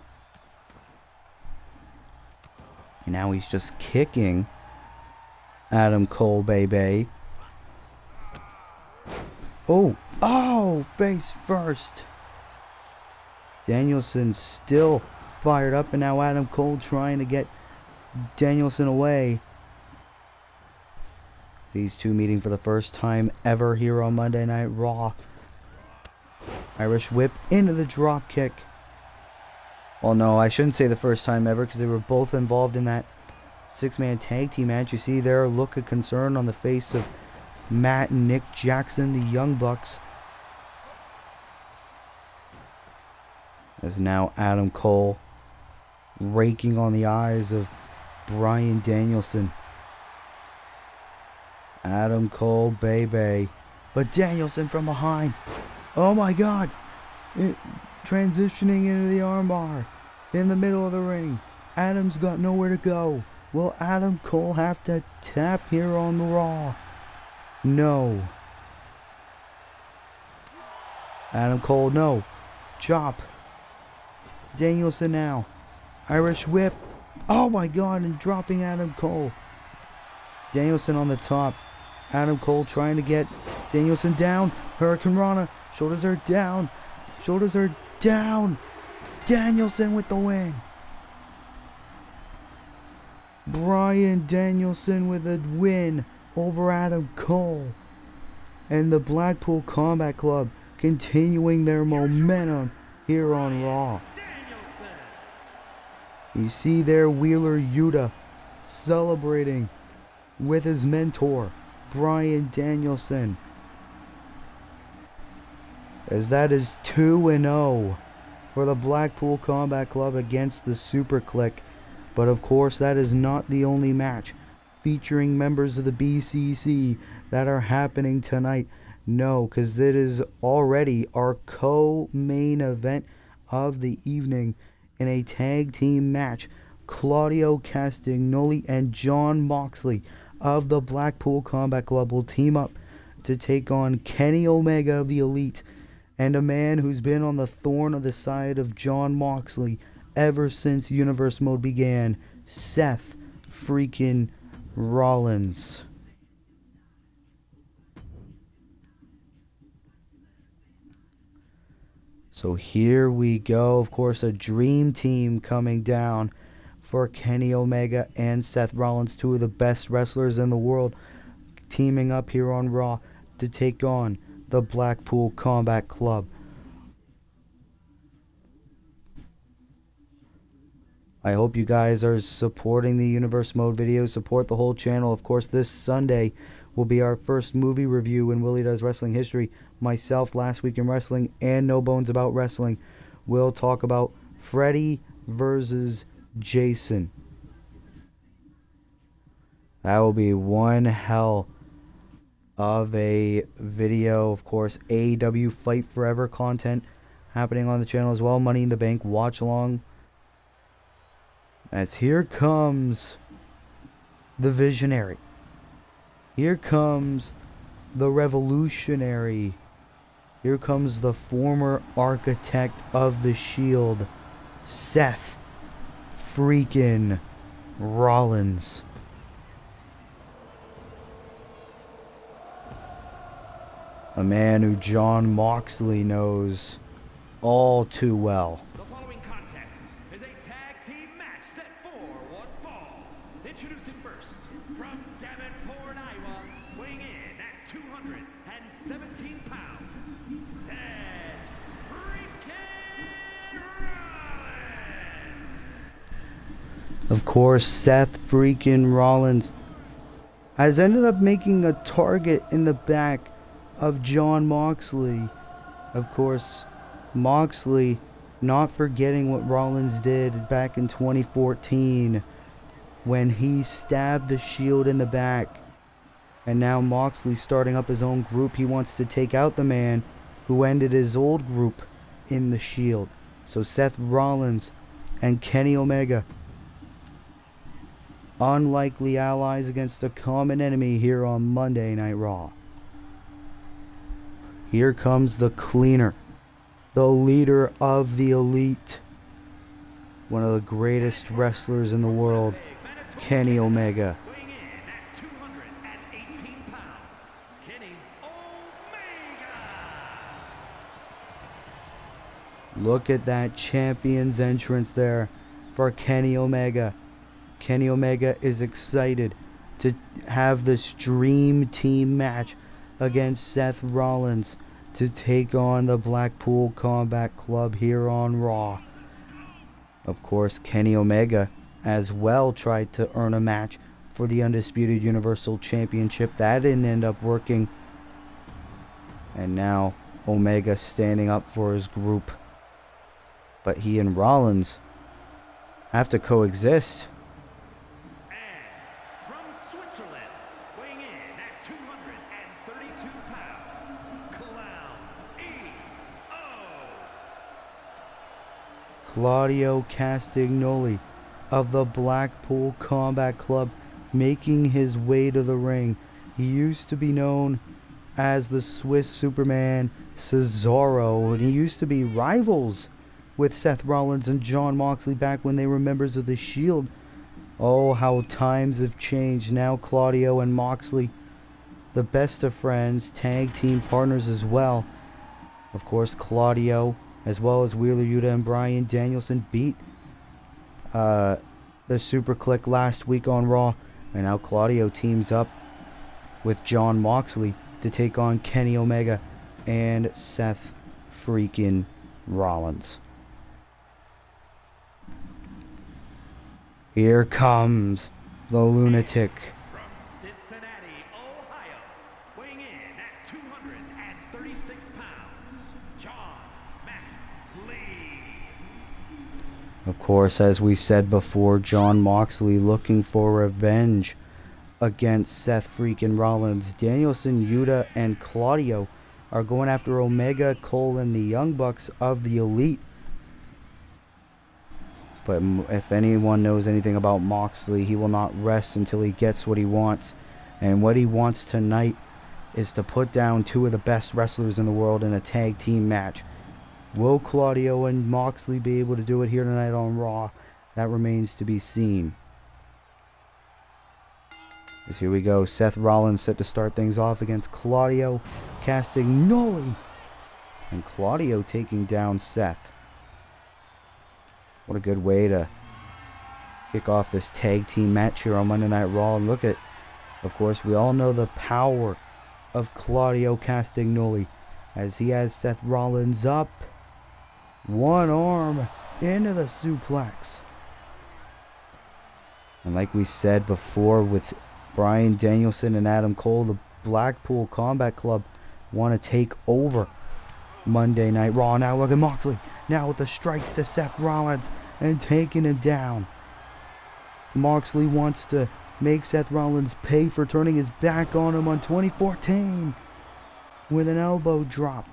And now he's just kicking Adam Cole, baby. Oh, face first. Danielson still fired up, and now Adam Cole trying to get Danielson away. These two meeting for the first time ever here on Monday Night Raw. Irish whip into the drop kick. Well, no, I shouldn't say the first time ever, because they were both involved in that 6-man tag team match. You see there a look of concern on the face of Matt and Nick Jackson, the Young Bucks. As now Adam Cole raking on the eyes of Bryan Danielson. Adam Cole, baby. But Danielson from behind. Oh my God. Transitioning into the armbar. In the middle of the ring. Adam's got nowhere to go. Will Adam Cole have to tap here on the Raw? No. Adam Cole, no. Chop. Danielson now. Irish whip. Oh my god, and dropping Adam Cole. Danielson on the top. Adam Cole trying to get Danielson down. Hurricane Rana. Shoulders are down. Shoulders are down. Danielson with the win. Bryan Danielson with a win over Adam Cole. And the Blackpool Combat Club continuing their momentum here on Raw. You see there Wheeler Yuta celebrating with his mentor, Bryan Danielson. As that is 2-0 for the Blackpool Combat Club against the Super Click. But of course, that is not the only match featuring members of the BCC that are happening tonight. No, because it is already our co-main event of the evening in a tag team match. Claudio Castagnoli and Jon Moxley of the Blackpool Combat Club will team up to take on Kenny Omega of the Elite and a man who's been on the thorn of the side of Jon Moxley ever since Universe Mode began, Seth freaking Rollins. So here we go. Of course, a dream team coming down for Kenny Omega and Seth Rollins, two of the best wrestlers in the world, teaming up here on Raw to take on the Blackpool Combat Club. I hope you guys are supporting the Universe Mode videos. Support the whole channel. Of course, this Sunday will be our first movie review in Willie Does Wrestling history. Myself, Last Week in Wrestling, and No Bones About Wrestling will talk about Freddy versus Jason. That will be one hell of a video. Of course, AEW Fight Forever content happening on the channel as well. Money in the Bank watch along. As here comes the Visionary. Here comes the Revolutionary. Here comes the former architect of the Shield, Seth freaking Rollins. A man who Jon Moxley knows all too well. The following contest is a tag team match set for one fall. Introducing first, from Davenport, Iowa, weighing in at 217 pounds, Seth freaking Rollins. Of course, Seth freaking Rollins has ended up making a target in the back of Jon Moxley. Of course, Moxley not forgetting what Rollins did back in 2014 when he stabbed the Shield in the back. And now Moxley starting up his own group. He wants to take out the man who ended his old group in the Shield. So Seth Rollins and Kenny Omega, unlikely allies against a common enemy here on Monday Night Raw. Here comes the Cleaner, the leader of the Elite, one of the greatest wrestlers in the world, Kenny Omega. Weighing in at 218 pounds, Kenny Omega. Look at that champion's entrance there for Kenny Omega. Kenny Omega is excited to have this dream team match against Seth Rollins to take on the Blackpool Combat Club here on Raw. Of course, Kenny Omega as well tried to earn a match for the Undisputed Universal Championship. That didn't end up working. And now Omega standing up for his group. But he and Rollins have to coexist. From Switzerland, weighing in at 232 pounds, Clown E.O. Claudio Castagnoli of the Blackpool Combat Club making his way to the ring. He used to be known as the Swiss Superman Cesaro, and he used to be rivals with Seth Rollins and Jon Moxley back when they were members of the Shield. Oh, how times have changed. Now Claudio and Moxley, the best of friends, tag team partners as well. Of course, Claudio, as well as Wheeler Yuta and Bryan Danielson, beat the Super Click last week on Raw. And now Claudio teams up with Jon Moxley to take on Kenny Omega and Seth freaking Rollins. Here comes the lunatic. From Cincinnati, Ohio, weighing in at 236 pounds, John Max Lee. Of course, as we said before, Jon Moxley looking for revenge against Seth freaking Rollins. Danielson, Yuta, and Claudio are going after Omega, Cole, and the Young Bucks of the Elite. But if anyone knows anything about Moxley, he will not rest until he gets what he wants. And what he wants tonight is to put down two of the best wrestlers in the world in a tag team match. Will Claudio and Moxley be able to do it here tonight on Raw? That remains to be seen. As here we go. Seth Rollins set to start things off against Claudio Castagnoli. And Claudio taking down Seth. What a good way to kick off this tag team match here on Monday Night Raw. And look at, of course, we all know the power of Claudio Castagnoli as he has Seth Rollins up. One arm into the suplex. And like we said before with Bryan Danielson and Adam Cole, the Blackpool Combat Club want to take over Monday Night Raw. Now look at Moxley. Now with the strikes to Seth Rollins and taking him down. Moxley wants to make Seth Rollins pay for turning his back on him on 2014 with an elbow drop.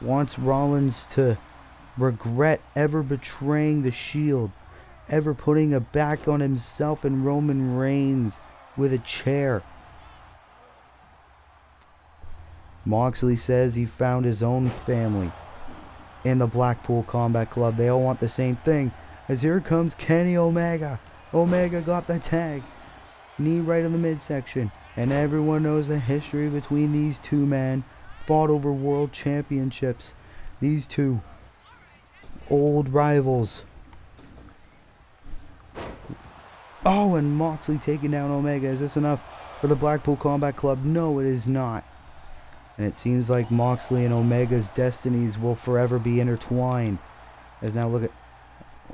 Wants Rollins to regret ever betraying the Shield, ever putting a back on himself and Roman Reigns with a chair. Moxley says he found his own family in the Blackpool Combat Club. They all want the same thing. As here comes Kenny Omega. Omega got the tag. Knee right in the midsection. And everyone knows the history between these two men. Fought over world championships. These two old rivals. Oh, and Moxley taking down Omega. Is this enough for the Blackpool Combat Club? No, it is not. And it seems like Moxley and Omega's destinies will forever be intertwined. As now look at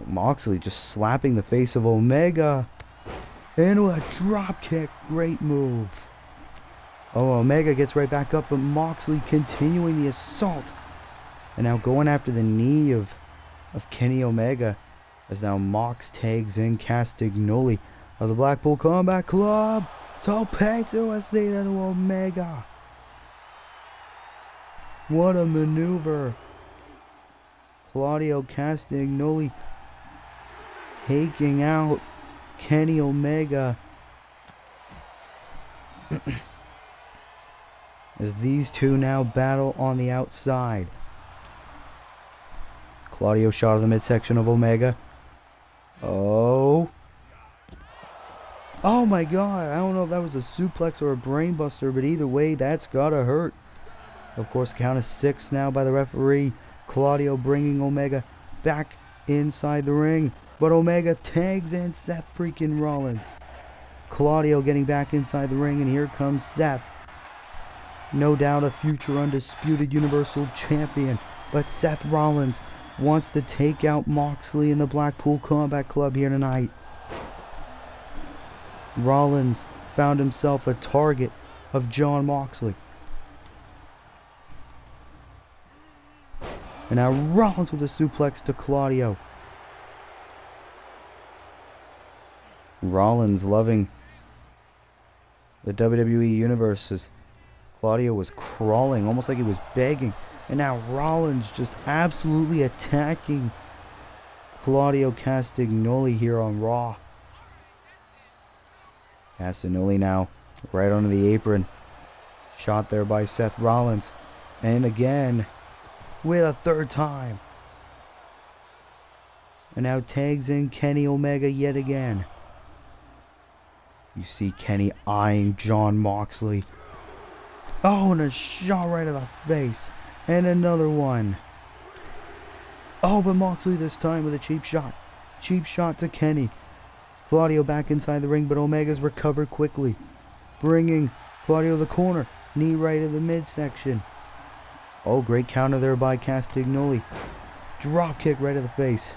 Moxley just slapping the face of Omega. And with a drop kick. Great move. Oh, Omega gets right back up, but Moxley continuing the assault. And now going after the knee of Kenny Omega. As now Mox tags in Castagnoli of the Blackpool Combat Club. Tope to a seat to Omega. What a maneuver. Claudio Castagnoli taking out Kenny Omega. As these two now battle on the outside. Claudio shot of the midsection of Omega. Oh. Oh my god. I don't know if that was a suplex or a brainbuster, but either way, that's gotta hurt. Of course, count of 6 now by the referee. Claudio bringing Omega back inside the ring. But Omega tags in Seth freaking Rollins. Claudio getting back inside the ring, and here comes Seth. No doubt a future undisputed Universal Champion. But Seth Rollins wants to take out Moxley in the Blackpool Combat Club here tonight. Rollins found himself a target of Jon Moxley. And now Rollins with a suplex to Claudio. Rollins loving the WWE Universe as Claudio was crawling, almost like he was begging. And now Rollins just absolutely attacking Claudio Castagnoli here on Raw. Castagnoli now right onto the apron. Shot there by Seth Rollins. And again, with a third time. And now tags in Kenny Omega yet again. You see Kenny eyeing Jon Moxley. Oh, and a shot right to the face. And another one. Oh, but Moxley this time with a cheap shot. Cheap shot to Kenny. Claudio back inside the ring, but Omega's recovered quickly. Bringing Claudio to the corner. Knee right in the midsection. Oh, great counter there by Castagnoli. Drop kick right to the face.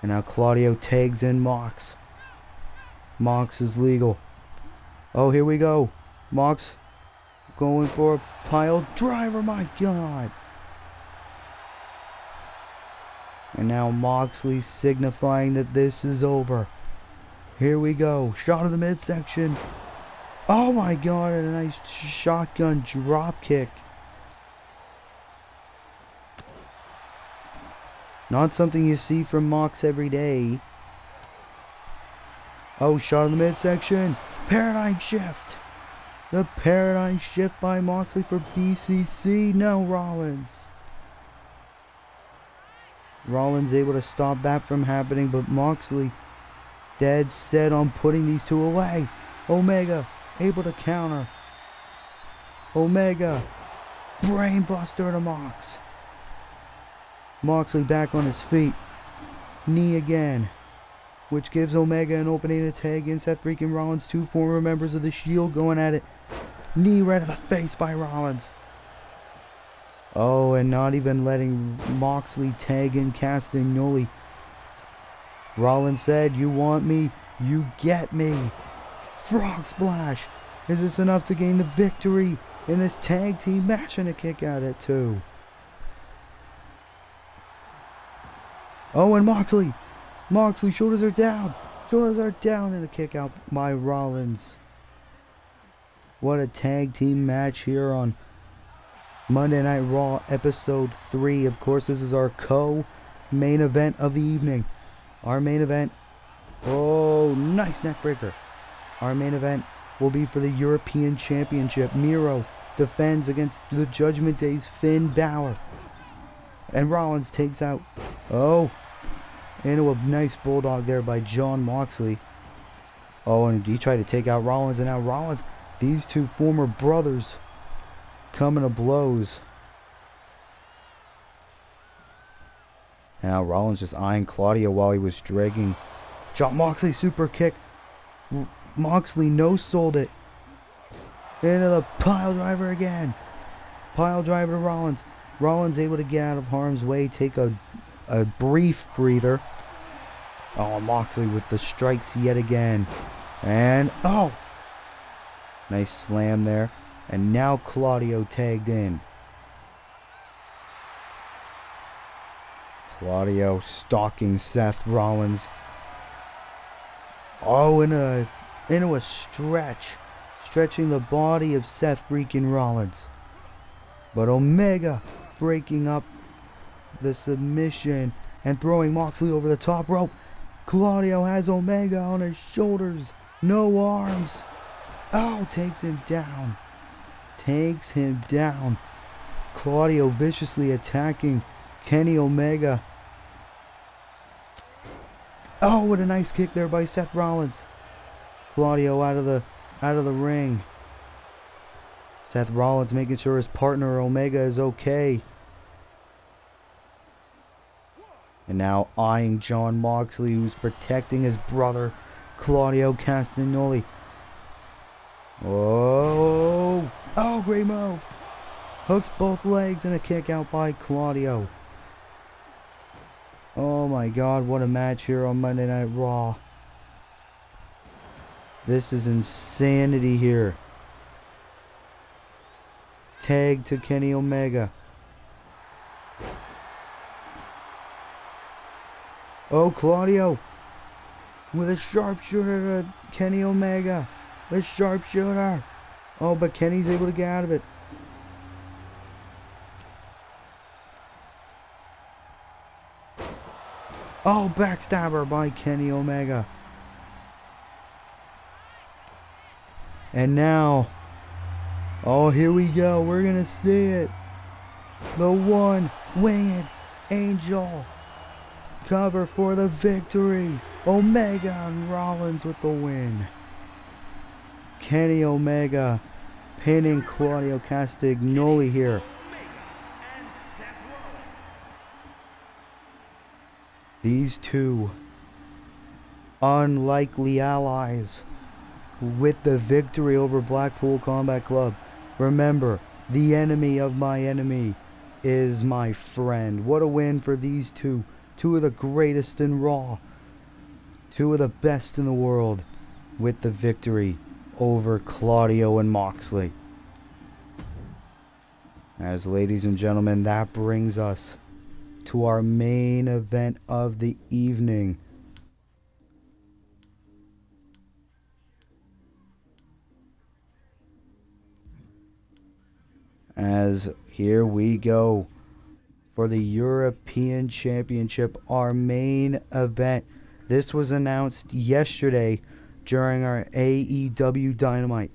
And now Claudio tags in Mox. Mox is legal. Oh, here we go. Mox going for a pile driver. My God. And now Moxley signifying that this is over. Here we go. Shot of the midsection. Oh my God. And a nice shotgun drop kick. Not something you see from Mox every day. Oh, shot in the midsection. Paradigm shift. The paradigm shift by Moxley for BCC. Now Rollins. Rollins able to stop that from happening, but Moxley dead set on putting these two away. Omega able to counter. Omega. Brain buster to Mox. Moxley back on his feet. Knee again. Which gives Omega an opening to tag in Seth freaking Rollins. Two former members of the Shield going at it. Knee right to the face by Rollins. Oh, and not even letting Moxley tag in Castagnoli. Rollins said, "You want me, you get me." Frog splash. Is this enough to gain the victory in this tag team match? And a kick out at 2. Oh, and Moxley. Moxley, shoulders are down. Shoulders are down, and a kick out by Rollins. What a tag team match here on Monday Night Raw episode 3. Of course, this is our co-main event of the evening. Our main event. Oh, nice neck breaker. Our main event will be for the European Championship. Miro defends against the Judgment Day's Finn Balor. And Rollins takes out. Oh. Into a nice bulldog there by Jon Moxley. Oh, and he tried to take out Rollins. And now Rollins, these two former brothers, coming to blows. Now Rollins just eyeing Claudio while he was dragging. Jon Moxley super kick. Moxley no-sold it. Into the pile driver again. Pile driver to Rollins. Rollins able to get out of harm's way, take a brief breather. Oh, Moxley with the strikes yet again. And, oh! Nice slam there. And now Claudio tagged in. Claudio stalking Seth Rollins. Oh, into a stretch. Stretching the body of Seth freaking Rollins. But Omega breaking up the submission and throwing Moxley over the top rope. Claudio has Omega on his shoulders. No arms. Oh, takes him down. Takes him down. Claudio viciously attacking Kenny Omega. Oh, what a nice kick there by Seth Rollins. Claudio out of the ring. Seth Rollins making sure his partner Omega is okay. And now eyeing Jon Moxley, who's protecting his brother, Claudio Castagnoli. Oh, oh, great move. Hooks both legs and a kick out by Claudio. Oh my God, what a match here on Monday Night Raw. This is insanity here. Tag to Kenny Omega. Oh, Claudio with a sharpshooter to Kenny Omega. The sharpshooter. Oh, but Kenny's able to get out of it. Oh, backstabber by Kenny Omega. And now, oh, here we go. We're going to see it. The one-winged Angel. Cover for the victory. Omega and Rollins with the win. Kenny Omega pinning Claudio Castagnoli here. And Seth Rollins. These two unlikely allies with the victory over Blackpool Combat Club. Remember, the enemy of my enemy is my friend. What a win for these two. Two of the greatest in Raw. Two of the best in the world with the victory over Claudio and Moxley. As ladies and gentlemen, that brings us to our main event of the evening. As here we go for the European Championship, our main event. This was announced yesterday during our AEW Dynamite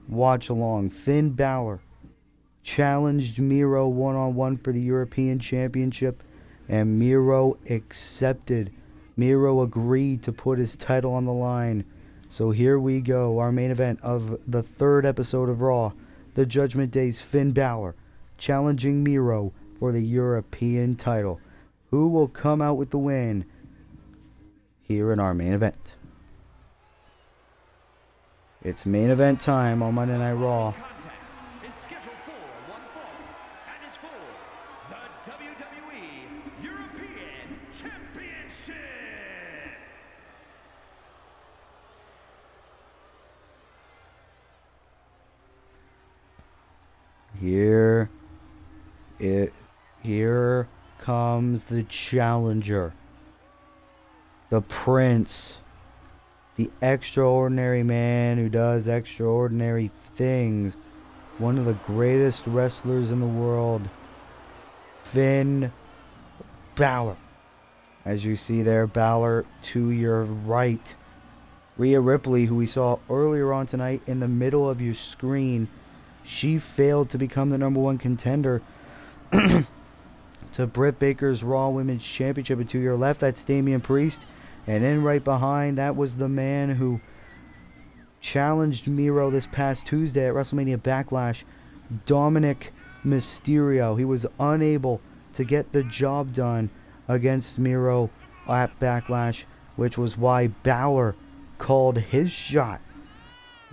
watch along. Finn Balor challenged Miro one-on-one for the European Championship, and Miro accepted. Miro agreed to put his title on the line. So here we go, our main event of the third episode of Raw. The Judgment Day's Finn Balor challenging Miro for the European title. Who will come out with the win here in our main event? It's main event time on Monday Night Raw. Contest is scheduled for one fall and is for the WWE European Championship. Here comes the challenger. The Prince. The extraordinary man who does extraordinary things. One of the greatest wrestlers in the world. Finn Balor. As you see there, Balor to your right. Rhea Ripley, who we saw earlier on tonight in the middle of your screen. She failed to become the #1 contender to Britt Baker's Raw Women's Championship. And to your left, that's Damian Priest. And in right behind, that was the man who challenged Miro this past Tuesday at WrestleMania Backlash, Dominic Mysterio. He was unable to get the job done against Miro at Backlash, which was why Balor called his shot,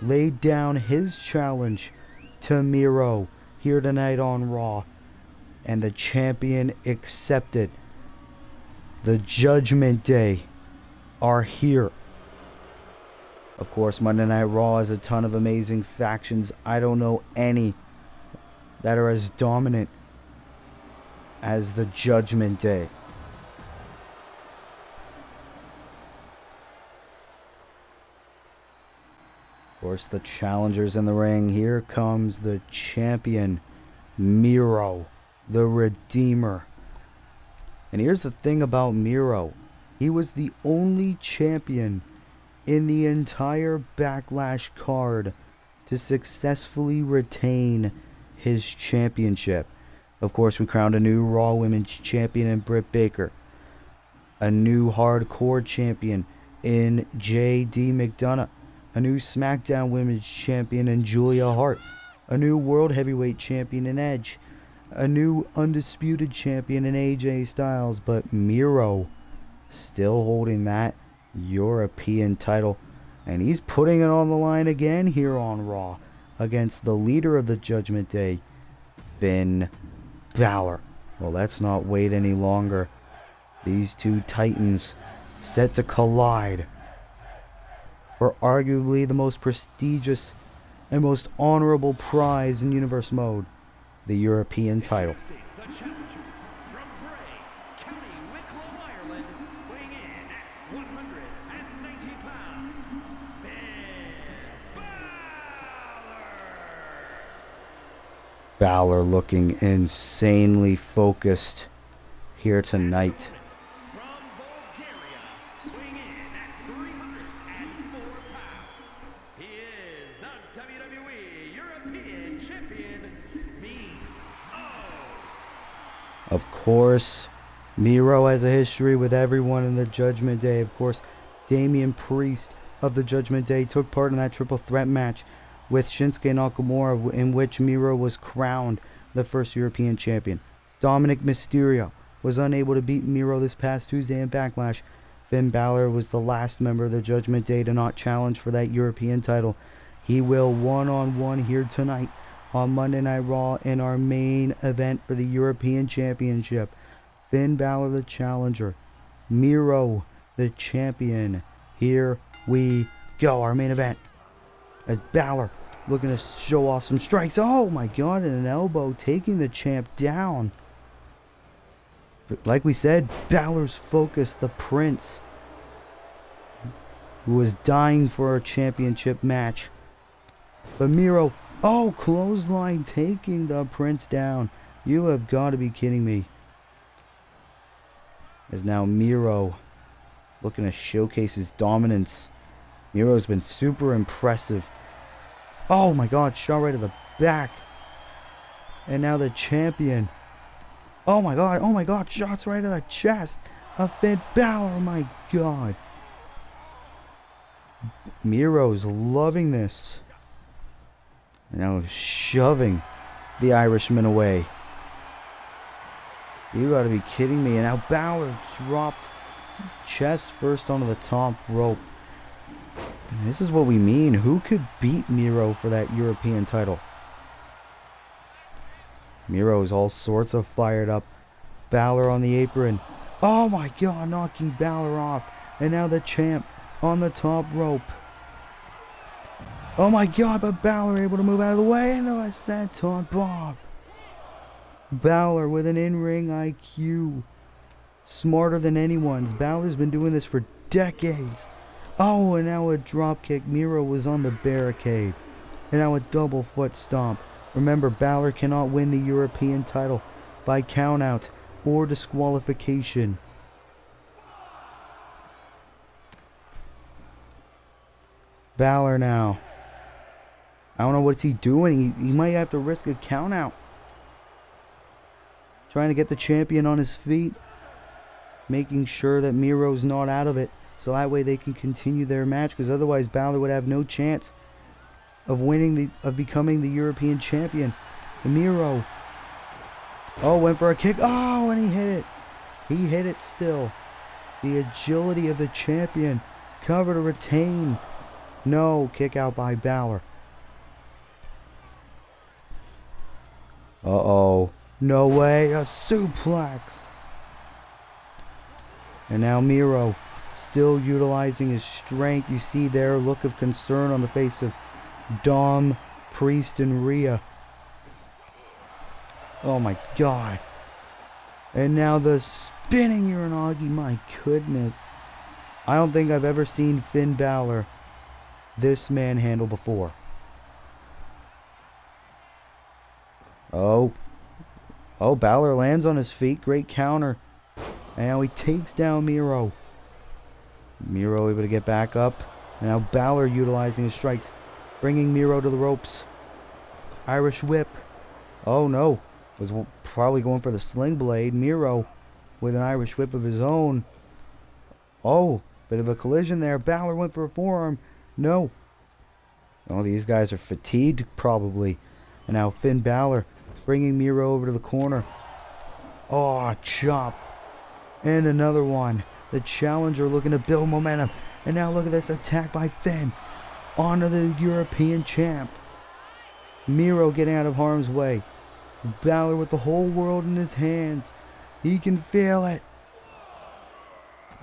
laid down his challenge to Miro here tonight on Raw, and the champion accepted. The Judgment Day are here. Of course, Monday Night Raw has a ton of amazing factions. I don't know any that are as dominant as the Judgment Day. Of course, the challengers in the ring. Here comes the champion, Miro, the Redeemer. And here's the thing about Miro. He was the only champion in the entire Backlash card to successfully retain his championship. Of course, we crowned a new Raw Women's Champion in Britt Baker. A new Hardcore Champion in J.D. McDonough. A new SmackDown Women's Champion in Julia Hart. A new World Heavyweight Champion in Edge. A new Undisputed Champion in AJ Styles. But Miro still holding that European title. And he's putting it on the line again here on Raw against the leader of the Judgment Day, Finn Balor. Well, let's not wait any longer. These two titans set to collide for arguably the most prestigious and most honorable prize in Universe Mode, the European title. The challenger from Bray, County Wicklow, Ireland, weighing in at 190 pounds, Finn Balor. Balor looking insanely focused here tonight. From Bulgaria, weighing in at 304 pounds, he is the WWE European Champion, Miro. Of course, Miro has a history with everyone in the Judgment Day. Of course, Damian Priest of the Judgment Day took part in that triple threat match with Shinsuke Nakamura, in which Miro was crowned the first European champion. Dominic Mysterio was unable to beat Miro this past Tuesday in Backlash. Finn Balor was the last member of the Judgment Day to not challenge for that European title. He will one-on-one here tonight on Monday Night Raw in our main event for the European Championship. Finn Balor the challenger, Miro the champion. Here we go, our main event. As Balor looking to show off some strikes. Oh my god, and an elbow taking the champ down. But like we said, Balor's focus, the Prince, who was dying for a championship match. But Miro, oh, clothesline taking the Prince down. You have got to be kidding me. As now Miro looking to showcase his dominance. Miro's been super impressive. Oh my god, shot right to the back. And now the champion. Oh my god, shots right to the chest of Finn Balor, oh my god. Miro's loving this. And now shoving the Irishman away. You gotta be kidding me. And now Balor dropped chest first onto the top rope. And this is what we mean. Who could beat Miro for that European title? Miro's all sorts of fired up. Balor on the apron. Oh my god, knocking Balor off. And now the champ on the top rope. Oh my god, but Balor able to move out of the way into a senton bomb. Balor with an in-ring IQ. Smarter than anyone's. Balor's been doing this for decades. Oh, and now a dropkick. Miro was on the barricade. And now a double foot stomp. Remember, Balor cannot win the European title by countout or disqualification. Balor now. I don't know what's he doing. He might have to risk a countout. Trying to get the champion on his feet. Making sure that Miro's not out of it. So that way they can continue their match. Because otherwise Balor would have no chance of becoming the European champion. And Miro. Oh, went for a kick. Oh, and he hit it. He hit it still. The agility of the champion. Cover to retain. No, kick out by Balor. Uh-oh. No way. A suplex. And now Miro still utilizing his strength. You see there a look of concern on the face of Dom, Priest, and Rhea. Oh my god. And now the spinning Uranagi. My goodness. I don't think I've ever seen Finn Balor this manhandle before. Oh, Balor lands on his feet. Great counter. And now he takes down Miro. Miro able to get back up. And now Balor utilizing his strikes. Bringing Miro to the ropes. Irish whip. Oh no. Was probably going for the sling blade. Miro with an Irish whip of his own. Oh, bit of a collision there. Balor went for a forearm. No. Oh, these guys are fatigued probably. And now Finn Balor bringing Miro over to the corner. Oh, chop. And another one. The challenger looking to build momentum. And now look at this attack by Finn. Onto the European champ. Miro getting out of harm's way. Balor with the whole world in his hands. He can feel it.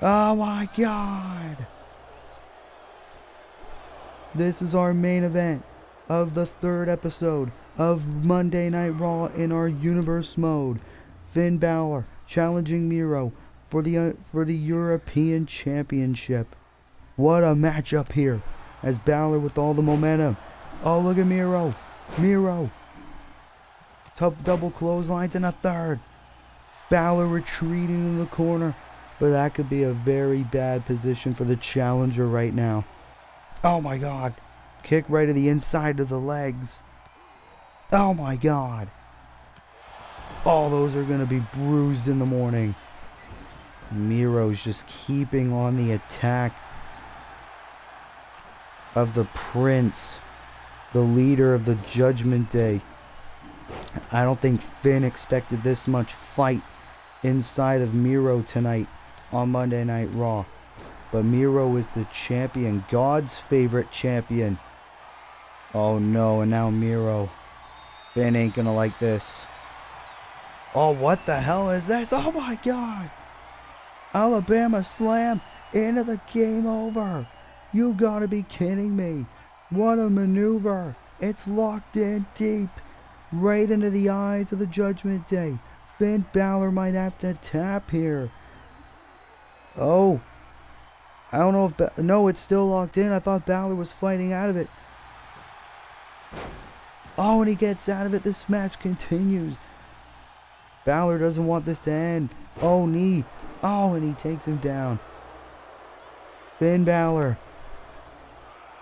Oh my god. This is our main event of the third episode of Monday Night Raw in our universe mode. Finn Balor challenging Miro for the European Championship. What a matchup here, as Balor with all the momentum. Oh, look at Miro. Miro. Double clotheslines and a third. Balor retreating in the corner. But that could be a very bad position for the challenger right now. Oh my god. Kick right to the inside of the legs. Oh my god. All those are going to be bruised in the morning. Miro's just keeping on the attack of the Prince, the leader of the Judgment Day. I don't think Finn expected this much fight inside of Miro tonight on Monday Night Raw. But Miro is the champion, God's favorite champion. Oh no, and now Miro. Finn ain't gonna like this. Oh, what the hell is this? Oh my God! Alabama slam into the game over. You gotta be kidding me. What a maneuver. It's locked in deep. Right into the eyes of the Judgment Day. Finn Balor might have to tap here. Oh. I don't know if... no, it's still locked in. I thought Balor was fighting out of it. Oh, and he gets out of it. This match continues. Balor doesn't want this to end. Oh, knee. Oh, and he takes him down. Finn Balor.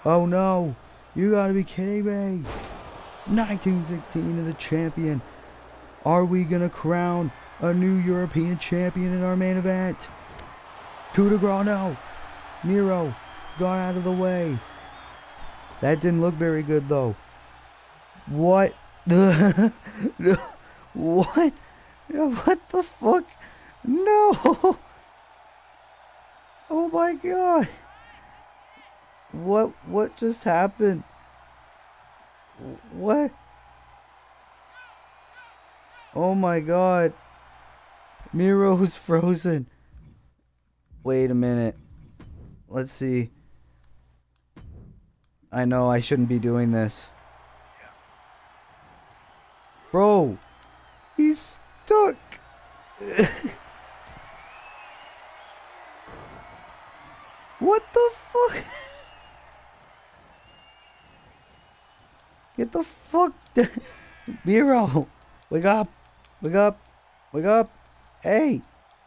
Oh, no. You gotta be kidding me. 1916 to the champion. Are we gonna crown a new European champion in our main event? Coup de grace, no. Miro got out of the way. That didn't look very good though. What? What? What the fuck? No. Oh my God. What just happened? What? Oh my God. Miro's frozen. Wait a minute. Let's see. I know I shouldn't be doing this. Bro. He's stuck. What the fuck? Get the fuck down. Miro. Wake up. Wake up. Wake up. Hey.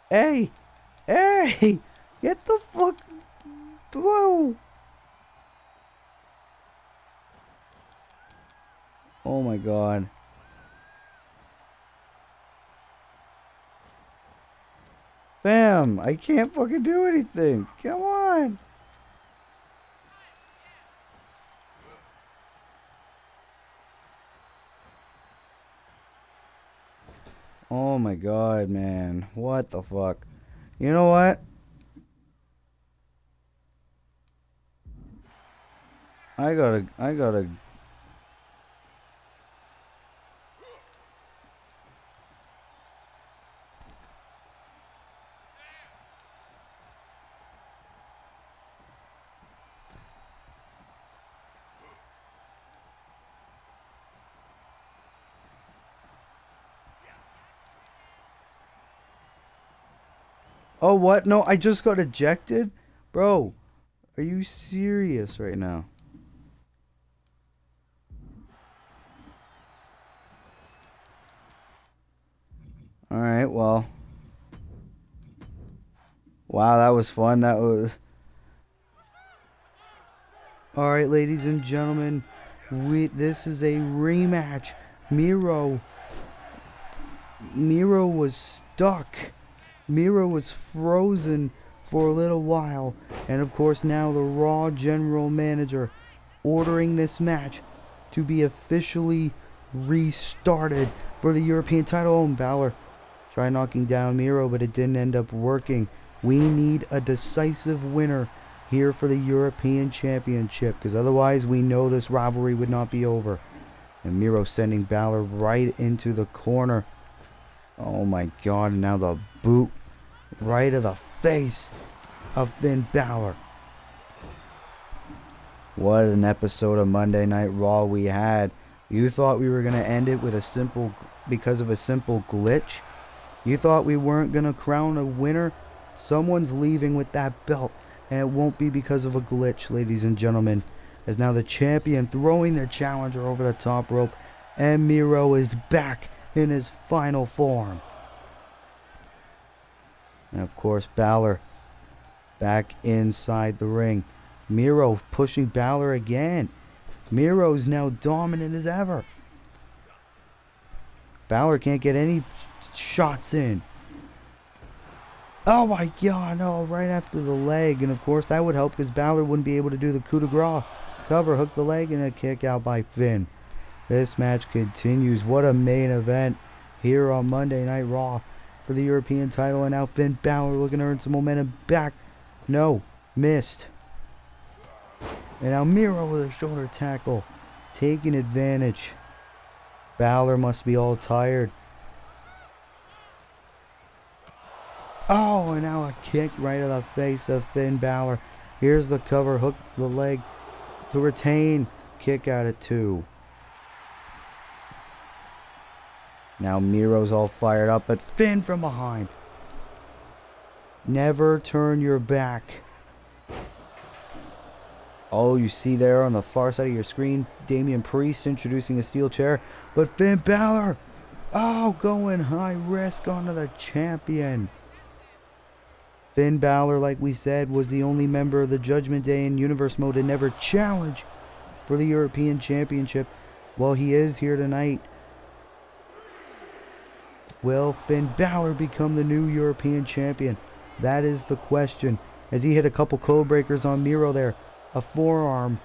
Hey. Hey. Get the fuck. Whoa. Oh my God. Fam, I can't fucking do anything. Come on. Oh my God, man. What the fuck? You know what? I gotta. Oh, what? No, I just got ejected? Bro, are you serious right now? Alright, well. Wow, that was fun. That was... Alright, ladies and gentlemen. This is a rematch. Miro was stuck. Miro was frozen for a little while. And of course now the Raw General Manager ordering this match to be officially restarted for the European title. Oh, Balor tried knocking down Miro, but it didn't end up working. We need a decisive winner here for the European Championship, because otherwise we know this rivalry would not be over. And Miro sending Balor right into the corner. Oh my God, and now the boot right to the face of Finn Balor. What an episode of Monday Night Raw we had. You thought we were going to end it with because of a simple glitch? You thought we weren't going to crown a winner? Someone's leaving with that belt, and it won't be because of a glitch, ladies and gentlemen. As now the champion throwing their challenger over the top rope, and Miro is back in his final form. And of course, Balor back inside the ring. Miro pushing Balor again. Miro's now dominant as ever. Balor can't get any shots in. Oh my god, no, right after the leg. And of course that would help because Balor wouldn't be able to do the coup de grace. Cover, hook the leg, and a kick out by Finn. This match continues. What a main event here on Monday Night Raw for the European title. And now Finn Balor looking to earn some momentum back. No, missed. And now Miro with a shoulder tackle, taking advantage. Balor must be all tired. Oh, and now a kick right to the face of Finn Balor. Here's the cover, hook to the leg to retain. Kick out at 2. Now Miro's all fired up, but Finn from behind. Never turn your back. Oh, you see there on the far side of your screen, Damian Priest introducing a steel chair. But Finn Balor, oh, going high risk onto the champion. Finn Balor, like we said, was the only member of the Judgment Day in Universe Mode to never challenge for the European Championship. Well, he is here tonight. Will Finn Balor become the new European Champion? That is the question. As he hit a couple code breakers on Miro there. A forearm.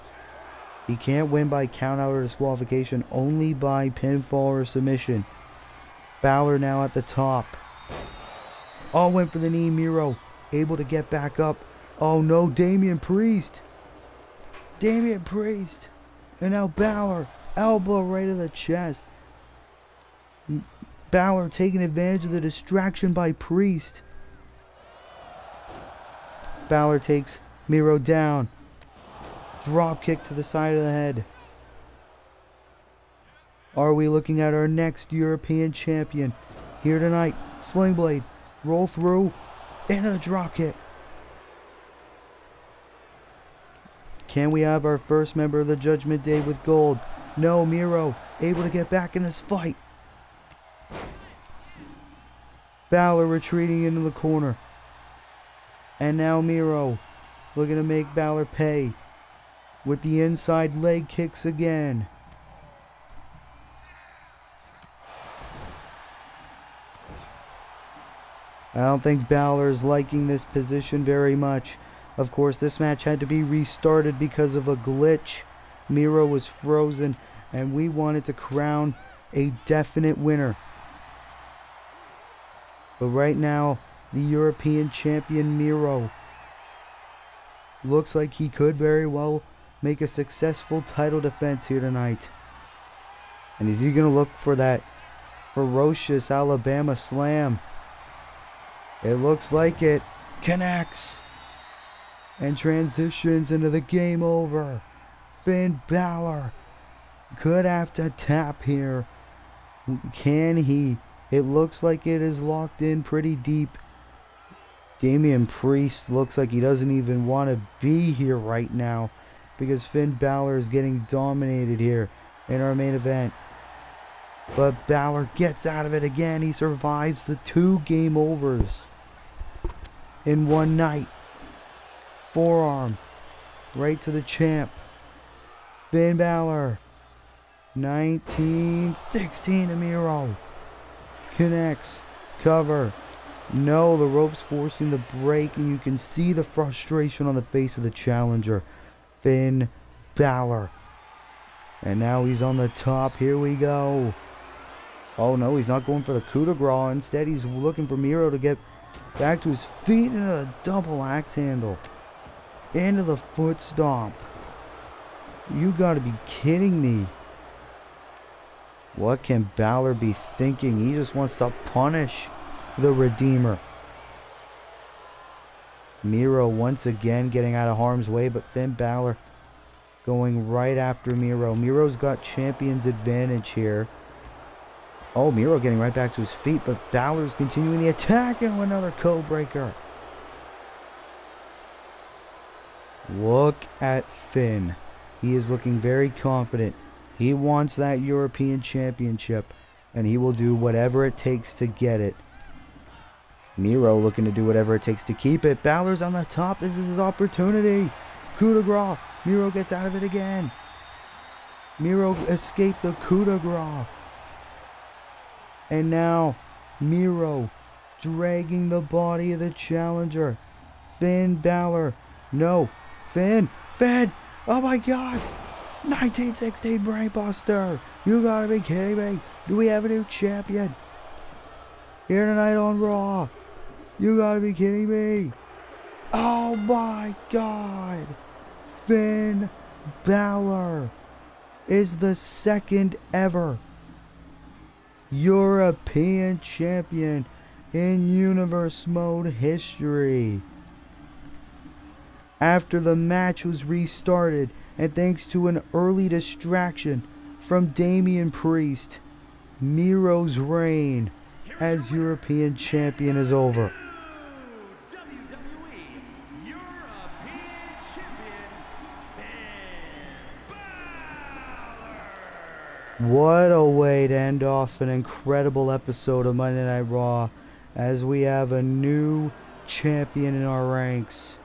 He can't win by count out or disqualification, only by pinfall or submission. Balor now at the top. Oh, went for the knee. Miro able to get back up. Oh no, Damian Priest. Damian Priest. And now Balor. Elbow right to the chest. Balor taking advantage of the distraction by Priest. Balor takes Miro down. Drop kick to the side of the head. Are we looking at our next European champion here tonight? Sling blade, roll through, and a drop kick. Can we have our first member of the Judgment Day with gold? No, Miro able to get back in this fight. Balor retreating into the corner. And now Miro looking to make Balor pay with the inside leg kicks again. I don't think Balor is liking this position very much. Of course, this match had to be restarted because of a glitch. Miro was frozen, and we wanted to crown a definite winner. But right now, the European champion Miro looks like he could very well make a successful title defense here tonight. And is he going to look for that ferocious Alabama slam? It looks like it. Connects. And transitions into the game over. Finn Balor could have to tap here. Can he? It looks like it is locked in pretty deep. Damian Priest looks like he doesn't even want to be here right now because Finn Balor is getting dominated here in our main event. But Balor gets out of it again. He survives the 2 game overs in one night. Forearm right to the champ. Finn Balor. 19-16 to Miro. Connects. Cover. No, the rope's forcing the break, and you can see the frustration on the face of the challenger, Finn Balor. And now he's on the top. Here we go. Oh no, he's not going for the coup de grace. Instead, he's looking for Miro to get back to his feet into a double axe handle. Into the foot stomp. You gotta be kidding me. What can Balor be thinking? He just wants to punish the Redeemer. Miro once again getting out of harm's way, but Finn Balor going right after Miro. Miro's got champion's advantage here. Oh, Miro getting right back to his feet, but Balor's continuing the attack and another code breaker. Look at Finn. He is looking very confident. He wants that European Championship, and he will do whatever it takes to get it. Miro looking to do whatever it takes to keep it. Balor's on the top. This is his opportunity. Coup de grace. Miro gets out of it again. Miro escaped the coup de grace. And now Miro dragging the body of the challenger. Finn Balor. No. Finn. Oh my god. 1916 Brainbuster. You gotta be kidding me. Do we have a new champion? Here tonight on Raw. You gotta be kidding me. Oh my god. Finn Balor is the second ever European champion in Universe Mode history. After the match was restarted, and thanks to an early distraction from Damian Priest, Miro's reign as European champion is over. WWE European Champion, Finn Balor. What a way to end off an incredible episode of Monday Night Raw, as we have a new champion in our ranks.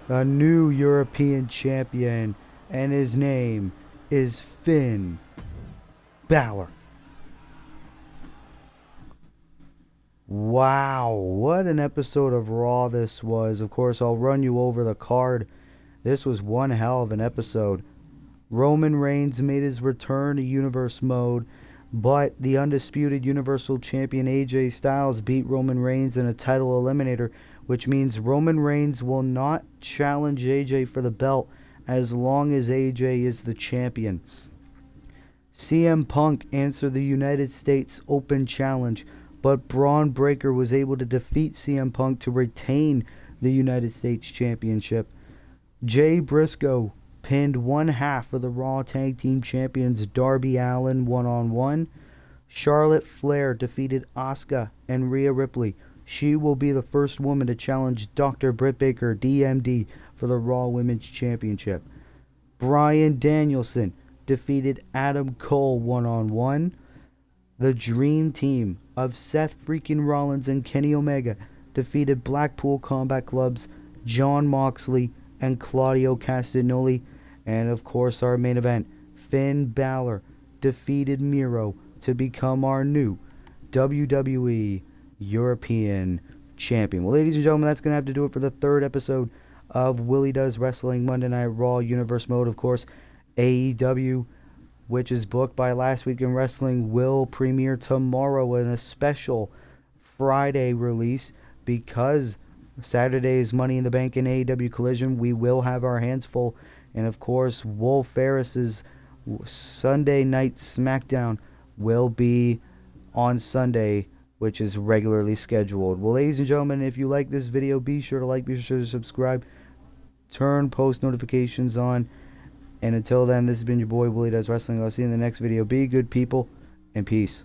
A new European champion, and his name is Finn Balor. Wow, what an episode of Raw this was. Of course, I'll run you over the card. This was one hell of an episode. Roman Reigns made his return to Universe Mode, but the undisputed Universal Champion AJ Styles beat Roman Reigns in a title eliminator, which means Roman Reigns will not challenge AJ for the belt as long as AJ is the champion. CM Punk answered the United States Open Challenge, but Braun Breaker was able to defeat CM Punk to retain the United States Championship. Jay Briscoe pinned one half of the Raw Tag Team Champions Darby Allin one-on-one. Charlotte Flair defeated Asuka and Rhea Ripley. She will be the first woman to challenge Dr. Britt Baker, DMD, for the Raw Women's Championship. Bryan Danielson defeated Adam Cole one-on-one. The Dream Team of Seth freaking Rollins and Kenny Omega defeated Blackpool Combat Club's Jon Moxley and Claudio Castagnoli. And of course, our main event, Finn Balor defeated Miro to become our new WWE European Champion. Well, ladies and gentlemen, that's going to have to do it for the third episode of Willie Does Wrestling Monday Night Raw Universe Mode. Of course, AEW, which is booked by Last Week in Wrestling, will premiere tomorrow in a special Friday release because Saturday is Money in the Bank and AEW Collision. We will have our hands full. And of course, Wolf Ferris's Sunday Night SmackDown will be on Sunday, which is regularly scheduled. Well, ladies and gentlemen, if you like this video, be sure to like, be sure to subscribe, turn post notifications on. And until then, this has been your boy, Willie Does Wrestling. I'll see you in the next video. Be good people, and peace.